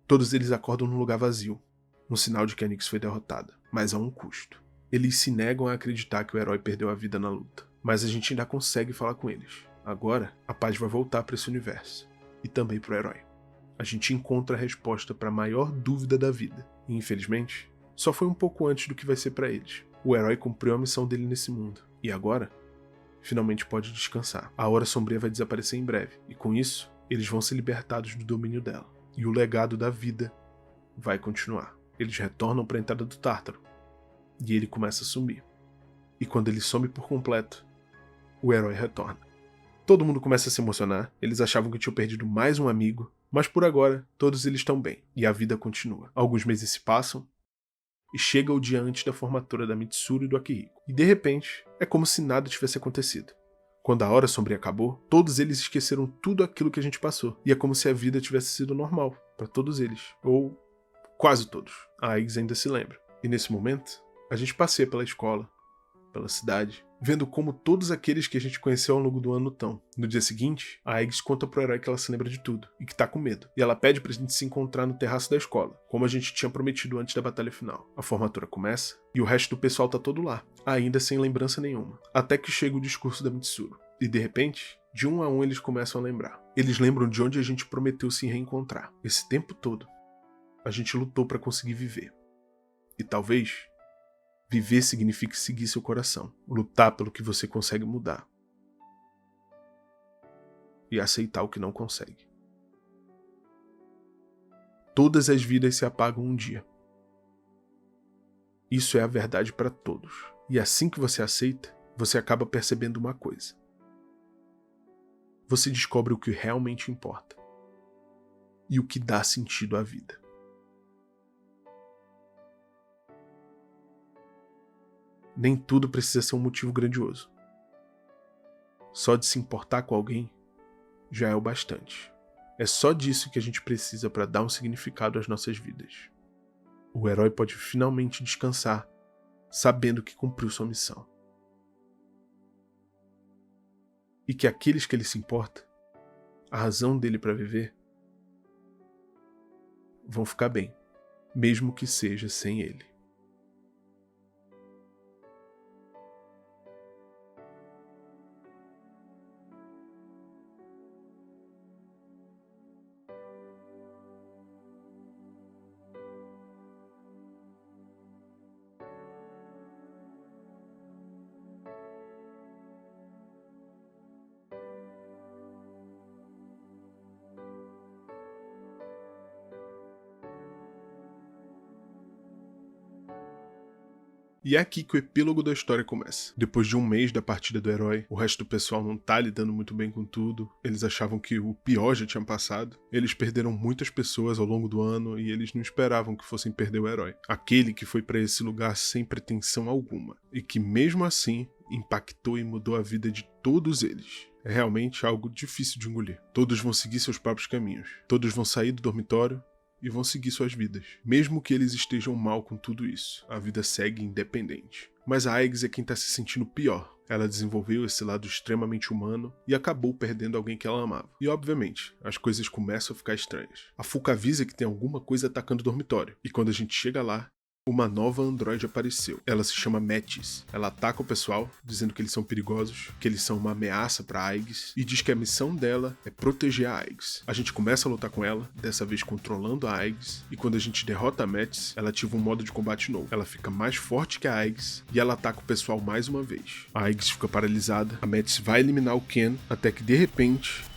[SPEAKER 1] Todos eles acordam num lugar vazio, um sinal de que a Nyx foi derrotada, mas a um custo. Eles se negam a acreditar que o herói perdeu a vida na luta, mas a gente ainda consegue falar com eles. Agora, a paz vai voltar para esse universo. e também pro herói. A gente encontra a resposta para a maior dúvida da vida. E, infelizmente, só foi um pouco antes do que vai ser para eles. O herói cumpriu a missão dele nesse mundo. E agora, finalmente pode descansar. A Hora Sombria vai desaparecer em breve. E com isso, eles vão ser libertados do domínio dela. E o legado da vida vai continuar. Eles retornam para a entrada do Tártaro. E ele começa a sumir. E quando ele some por completo, o herói retorna. Todo mundo começa a se emocionar. Eles achavam que tinham perdido mais um amigo. Mas por agora, todos eles estão bem. E a vida continua. Alguns meses se passam. E chega o dia antes da formatura da Mitsuru e do Akihiko. E de repente, é como se nada tivesse acontecido. Quando a Hora Sombria acabou, todos eles esqueceram tudo aquilo que a gente passou. E é como se a vida tivesse sido normal para todos eles. Ou quase todos. A Aigis ainda se lembra. E nesse momento, a gente passeia pela escola, pela cidade, vendo como todos aqueles que a gente conheceu ao longo do ano estão. No dia seguinte, a Aigis conta pro herói que ela se lembra de tudo e que tá com medo. E ela pede pra gente se encontrar no terraço da escola, como a gente tinha prometido antes da batalha final. A formatura começa e o resto do pessoal tá todo lá, ainda sem lembrança nenhuma. Até que chega o discurso da Mitsuru. E de repente, de um a um eles começam a lembrar. Eles lembram de onde a gente prometeu se reencontrar. Esse tempo todo, a gente lutou pra conseguir viver. E talvez viver signifique seguir seu coração, lutar pelo que você consegue mudar e aceitar o que não consegue. Todas as vidas se apagam um dia. Isso é a verdade para todos. E assim que você aceita, você acaba percebendo uma coisa. Você descobre o que realmente importa e o que dá sentido à vida. Nem tudo precisa ser um motivo grandioso. Só de se importar com alguém já é o bastante. É só disso que a gente precisa para dar um significado às nossas vidas. O herói pode finalmente descansar, sabendo que cumpriu sua missão. E que aqueles que ele se importa, a razão dele para viver, vão ficar bem, mesmo que seja sem ele. E é aqui que o epílogo da história começa. Depois de um mês da partida do herói, o resto do pessoal não tá lidando muito bem com tudo. Eles achavam que o pior já tinha passado. Eles perderam muitas pessoas ao longo do ano e eles não esperavam que fossem perder o herói. Aquele que foi pra esse lugar sem pretensão alguma. E que mesmo assim impactou e mudou a vida de todos eles. É realmente algo difícil de engolir. Todos vão seguir seus próprios caminhos. Todos vão sair do dormitório e vão seguir suas vidas. Mesmo que eles estejam mal com tudo isso, a vida segue independente. Mas a Aigis é quem tá se sentindo pior. Ela desenvolveu esse lado extremamente humano e acabou perdendo alguém que ela amava. E obviamente, as coisas começam a ficar estranhas. A Fuka avisa que tem alguma coisa atacando o dormitório. E quando a gente chega lá, uma nova androide apareceu. Ela se chama Metis. Ela ataca o pessoal, dizendo que eles são perigosos, que eles são uma ameaça pra Aigis, e diz que a missão dela é proteger a Aigis. A gente começa a lutar com ela, dessa vez controlando a Aigis, e quando a gente derrota a Metis, ela ativa um modo de combate novo. Ela fica mais forte que a Aigis, e ela ataca o pessoal mais uma vez. A Aigis fica paralisada, a Metis vai eliminar o Ken, até que de repente...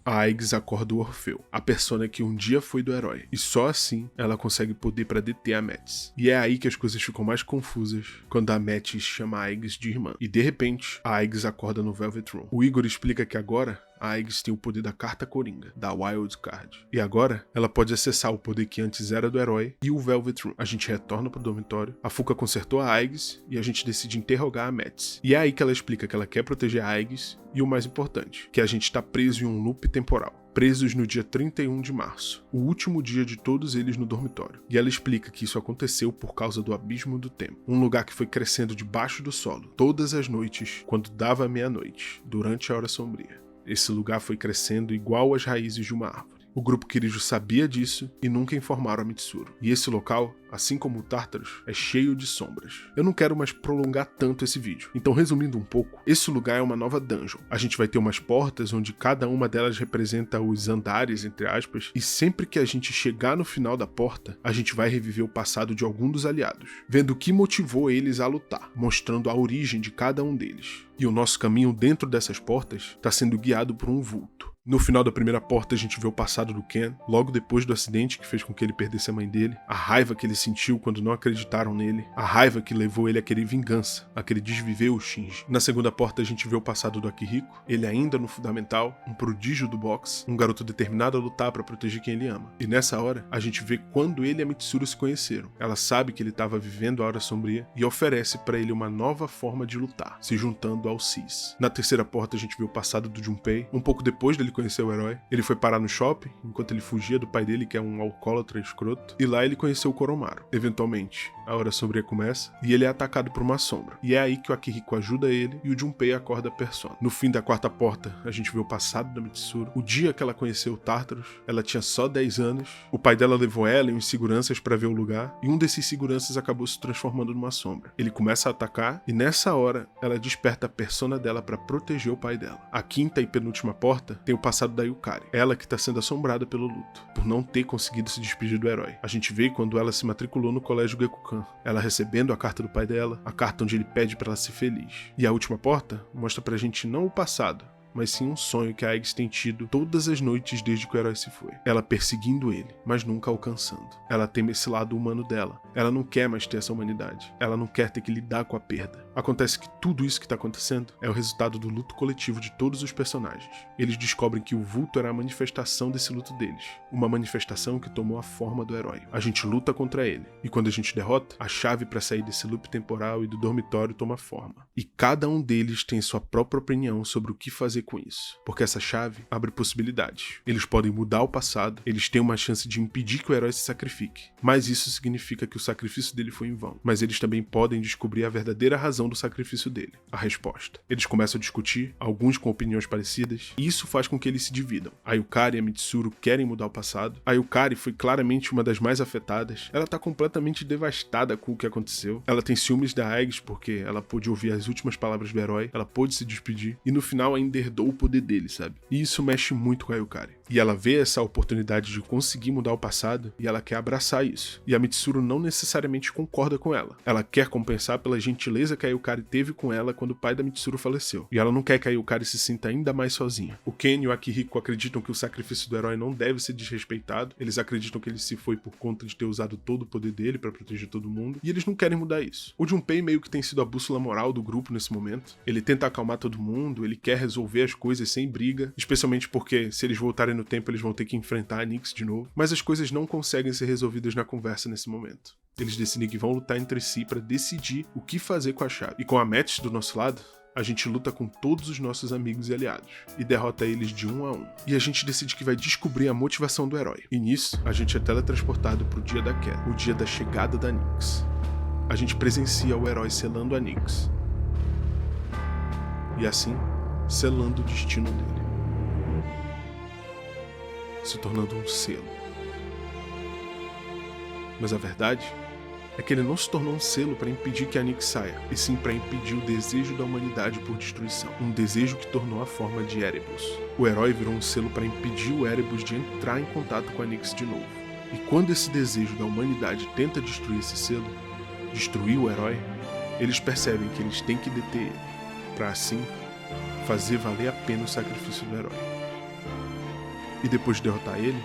[SPEAKER 1] a Aigis acorda o Orfeu, a persona que um dia foi do herói, e só assim ela consegue poder pra deter a Metis. E é aí que as coisas ficam mais confusas, quando a Metis chama a Aigis de irmã. E de repente, a Aigis acorda no Velvet Room. O Igor explica que agora a Aigis tem o poder da Carta Coringa, da Wild Card. E agora, ela pode acessar o poder que antes era do herói e o Velvet Room. A gente retorna pro dormitório, a Fuka consertou a Aigis e a gente decide interrogar a Metis. E é aí que ela explica que ela quer proteger a Aigis e o mais importante, que a gente tá preso em um loop temporal. presos no dia 31 de março, o último dia de todos eles no dormitório. E ela explica que isso aconteceu por causa do abismo do tempo, um lugar que foi crescendo debaixo do solo, todas as noites, quando dava meia-noite, durante a hora sombria. Esse lugar foi crescendo igual as raízes de uma árvore. O grupo Kirijo sabia disso e nunca informaram a Mitsuru. E esse local, assim como o Tartarus, é cheio de sombras. Eu não quero mais prolongar tanto esse vídeo, então resumindo um pouco, esse lugar é uma nova dungeon. A gente vai ter umas portas onde cada uma delas representa os andares, entre aspas, e sempre que a gente chegar no final da porta, a gente vai reviver o passado de algum dos aliados, vendo o que motivou eles a lutar, mostrando a origem de cada um deles. E o nosso caminho dentro dessas portas está sendo guiado por um vulto. No final da primeira porta a gente vê o passado do Ken, logo depois do acidente que fez com que ele perdesse a mãe dele, a raiva que ele sentiu quando não acreditaram nele, a raiva que levou ele a querer vingança, a querer desviver o Shinji. Na segunda porta a gente vê o passado do Akihiko, ele ainda no fundamental, um prodígio do boxe, um garoto determinado a lutar para proteger quem ele ama. E nessa hora a gente vê quando ele e a Mitsuru se conheceram. Ela sabe que ele estava vivendo a Hora Sombria e oferece para ele uma nova forma de lutar, se juntando ao Cis. Na terceira porta a gente vê o passado do Junpei, um pouco depois dele conhecer o herói. Ele foi parar no shopping, enquanto ele fugia do pai dele, que é um alcoólatra escroto, e lá ele conheceu o Koromaru. Eventualmente, a Hora Sombria começa, e ele é atacado por uma sombra. E é aí que o Akihiko ajuda ele, e o Junpei acorda a Persona. No fim da quarta porta, a gente vê o passado da Mitsuru. O dia que ela conheceu o Tartarus, ela tinha só 10 anos, o pai dela levou ela e uns seguranças pra ver o lugar, e um desses seguranças acabou se transformando numa sombra. Ele começa a atacar, e nessa hora, ela desperta a persona dela pra proteger o pai dela. A quinta e penúltima porta tem o passado da Yukari, ela que tá sendo assombrada pelo luto, por não ter conseguido se despedir do herói. A gente vê quando ela se matriculou no colégio Gekkoukan, ela recebendo a carta do pai dela, a carta onde ele pede pra ela ser feliz. E a última porta mostra pra gente não o passado, mas sim um sonho que a Aigis tem tido todas as noites desde que o herói se foi. Ela perseguindo ele, mas nunca alcançando. Ela teme esse lado humano dela. Ela não quer mais ter essa humanidade. Ela não quer ter que lidar com a perda. Acontece que tudo isso que está acontecendo é o resultado do luto coletivo de todos os personagens. Eles descobrem que o vulto era a manifestação desse luto deles. Uma manifestação que tomou a forma do herói. A gente luta contra ele. E quando a gente derrota, a chave para sair desse loop temporal e do dormitório toma forma. E cada um deles tem sua própria opinião sobre o que fazer com isso, porque essa chave abre possibilidades. Eles podem mudar o passado, eles têm uma chance de impedir que o herói se sacrifique, mas isso significa que o sacrifício dele foi em vão. Mas eles também podem descobrir a verdadeira razão do sacrifício dele, a resposta. Eles começam a discutir, alguns com opiniões parecidas, e isso faz com que eles se dividam. A Yukari e a Mitsuru querem mudar o passado. A Yukari foi claramente uma das mais afetadas. Ela tá completamente devastada com o que aconteceu. Ela tem ciúmes da Aigis porque ela pôde ouvir as últimas palavras do herói, ela pôde se despedir, e no final ainda herdou o poder dele, sabe? E isso mexe muito com a Yukari. E ela vê essa oportunidade de conseguir mudar o passado e ela quer abraçar isso. E a Mitsuru não necessariamente concorda com ela. Ela quer compensar pela gentileza que a Yukari teve com ela quando o pai da Mitsuru faleceu. E ela não quer que a Yukari se sinta ainda mais sozinha. O Ken e o Akihiko acreditam que o sacrifício do herói não deve ser desrespeitado. Eles acreditam que ele se foi por conta de ter usado todo o poder dele pra proteger todo mundo. E eles não querem mudar isso. O Junpei meio que tem sido a bússola moral do grupo nesse momento. Ele tenta acalmar todo mundo, ele quer resolver as coisas sem briga, especialmente porque se eles voltarem no tempo eles vão ter que enfrentar a Nyx de novo, mas as coisas não conseguem ser resolvidas na conversa nesse momento. Eles decidem que vão lutar entre si para decidir o que fazer com a chave. E com a Metis do nosso lado, a gente luta com todos os nossos amigos e aliados, e derrota eles de 1 a 1. E a gente decide que vai descobrir a motivação do herói. E nisso, a gente é teletransportado pro dia da queda, o dia da chegada da Nyx. A gente presencia o herói selando a Nyx. E assim, selando o destino dele. Se tornando um selo. Mas a verdade é que ele não se tornou um selo para impedir que a Nyx saia, e sim para impedir o desejo da humanidade por destruição. Um desejo que tornou a forma de Erebus. O herói virou um selo para impedir o Erebus de entrar em contato com a Nyx de novo. E quando esse desejo da humanidade tenta destruir esse selo, destruir o herói, eles percebem que eles têm que deter ele, para assim fazer valer a pena o sacrifício do herói. E depois de derrotar ele,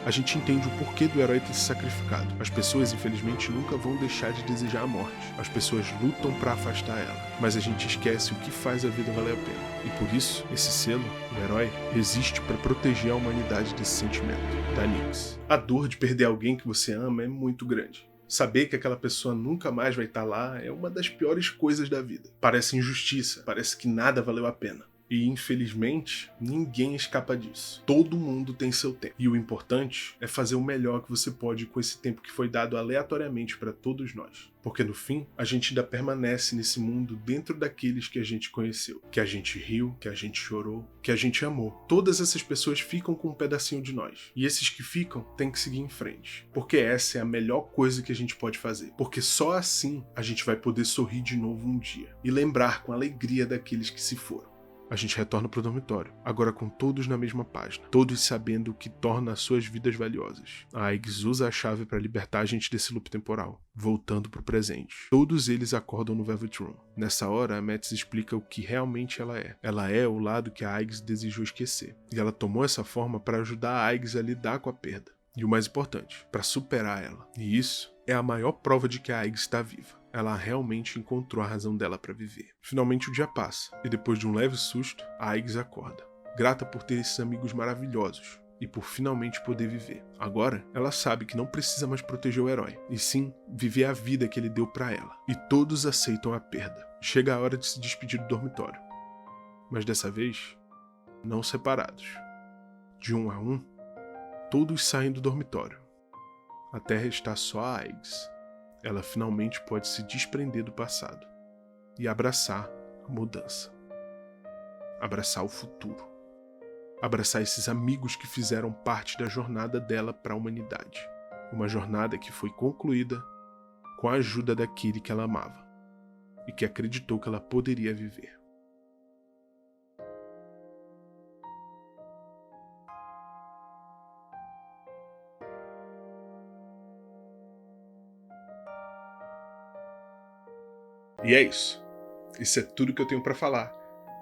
[SPEAKER 1] a gente entende o porquê do herói ter se sacrificado. As pessoas, infelizmente, nunca vão deixar de desejar a morte. As pessoas lutam para afastar ela, mas a gente esquece o que faz a vida valer a pena. E por isso, esse selo, o herói, existe para proteger a humanidade desse sentimento, da Nyx. A dor de perder alguém que você ama é muito grande. Saber que aquela pessoa nunca mais vai estar lá é uma das piores coisas da vida. Parece injustiça, parece que nada valeu a pena. E, infelizmente, ninguém escapa disso. Todo mundo tem seu tempo. E o importante é fazer o melhor que você pode com esse tempo que foi dado aleatoriamente para todos nós. Porque no fim, a gente ainda permanece nesse mundo dentro daqueles que a gente conheceu. Que a gente riu, que a gente chorou, que a gente amou. Todas essas pessoas ficam com um pedacinho de nós. E esses que ficam têm que seguir em frente. Porque essa é a melhor coisa que a gente pode fazer. Porque só assim a gente vai poder sorrir de novo um dia. E lembrar com alegria daqueles que se foram. A gente retorna pro dormitório, agora com todos na mesma página, todos sabendo o que torna as suas vidas valiosas. A Aigis usa a chave para libertar a gente desse loop temporal, voltando pro presente. Todos eles acordam no Velvet Room. Nessa hora, a Metis explica o que realmente ela é. Ela é o lado que a Aigis desejou esquecer, e ela tomou essa forma para ajudar a Aigis a lidar com a perda. E o mais importante, para superar ela. E isso é a maior prova de que a Aigis está viva. Ela realmente encontrou a razão dela para viver. Finalmente o dia passa, e depois de um leve susto, a Aigis acorda, grata por ter esses amigos maravilhosos e por finalmente poder viver. Agora, ela sabe que não precisa mais proteger o herói, e sim viver a vida que ele deu para ela. E todos aceitam a perda. Chega a hora de se despedir do dormitório. Mas dessa vez, não separados. De um a um, todos saem do dormitório. Até restar só a Aigis. Ela finalmente pode se desprender do passado e abraçar a mudança. Abraçar o futuro. Abraçar esses amigos que fizeram parte da jornada dela para a humanidade. Uma jornada que foi concluída com a ajuda daquele que ela amava e que acreditou que ela poderia viver. E é isso. Isso é tudo que eu tenho pra falar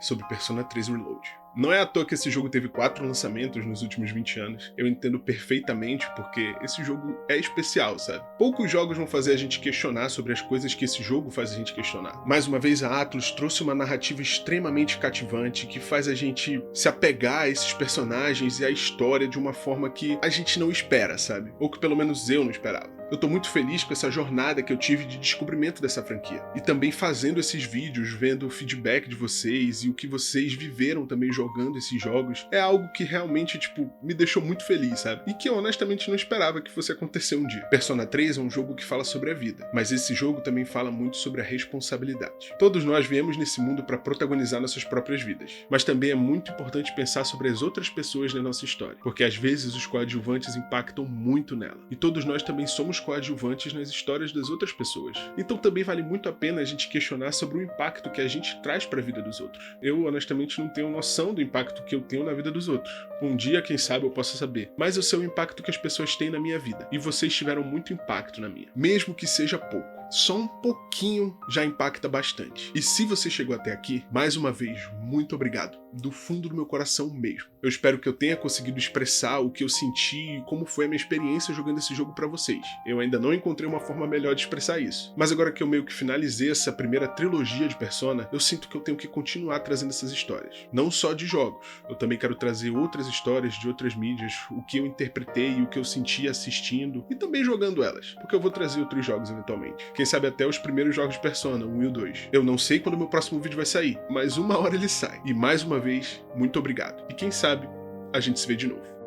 [SPEAKER 1] sobre Persona 3 Reload. Não é à toa que esse jogo teve 4 lançamentos nos últimos 20 anos. Eu entendo perfeitamente porque esse jogo é especial, sabe? Poucos jogos vão fazer a gente questionar sobre as coisas que esse jogo faz a gente questionar. Mais uma vez, a Atlus trouxe uma narrativa extremamente cativante que faz a gente se apegar a esses personagens e à história de uma forma que a gente não espera, sabe? Ou que pelo menos eu não esperava. Eu tô muito feliz com essa jornada que eu tive de descobrimento dessa franquia. E também fazendo esses vídeos, vendo o feedback de vocês e o que vocês viveram também jogando esses jogos, é algo que realmente, me deixou muito feliz, sabe? E que eu honestamente não esperava que fosse acontecer um dia. Persona 3 é um jogo que fala sobre a vida, mas esse jogo também fala muito sobre a responsabilidade. Todos nós viemos nesse mundo para protagonizar nossas próprias vidas, mas também é muito importante pensar sobre as outras pessoas na nossa história, porque às vezes os coadjuvantes impactam muito nela. E todos nós também somos coadjuvantes nas histórias das outras pessoas. Então também vale muito a pena a gente questionar sobre o impacto que a gente traz para a vida dos outros. Eu honestamente não tenho noção do impacto que eu tenho na vida dos outros. Um dia, quem sabe, eu possa saber. Mas eu sei o impacto que as pessoas têm na minha vida. E vocês tiveram muito impacto na minha. Mesmo que seja pouco. Só um pouquinho já impacta bastante. E se você chegou até aqui, mais uma vez, muito obrigado. Do fundo do meu coração mesmo. Eu espero que eu tenha conseguido expressar o que eu senti e como foi a minha experiência jogando esse jogo pra vocês. Eu ainda não encontrei uma forma melhor de expressar isso. Mas agora que eu meio que finalizei essa primeira trilogia de Persona, eu sinto que eu tenho que continuar trazendo essas histórias. Não só de jogos. Eu também quero trazer outras histórias de outras mídias, o que eu interpretei e o que eu senti assistindo e também jogando elas. Porque eu vou trazer outros jogos eventualmente. Quem sabe até os primeiros jogos de Persona, 1 e o 2. Eu não sei quando o meu próximo vídeo vai sair, mas uma hora ele sai. E mais uma vez, muito obrigado. E quem sabe, a gente se vê de novo.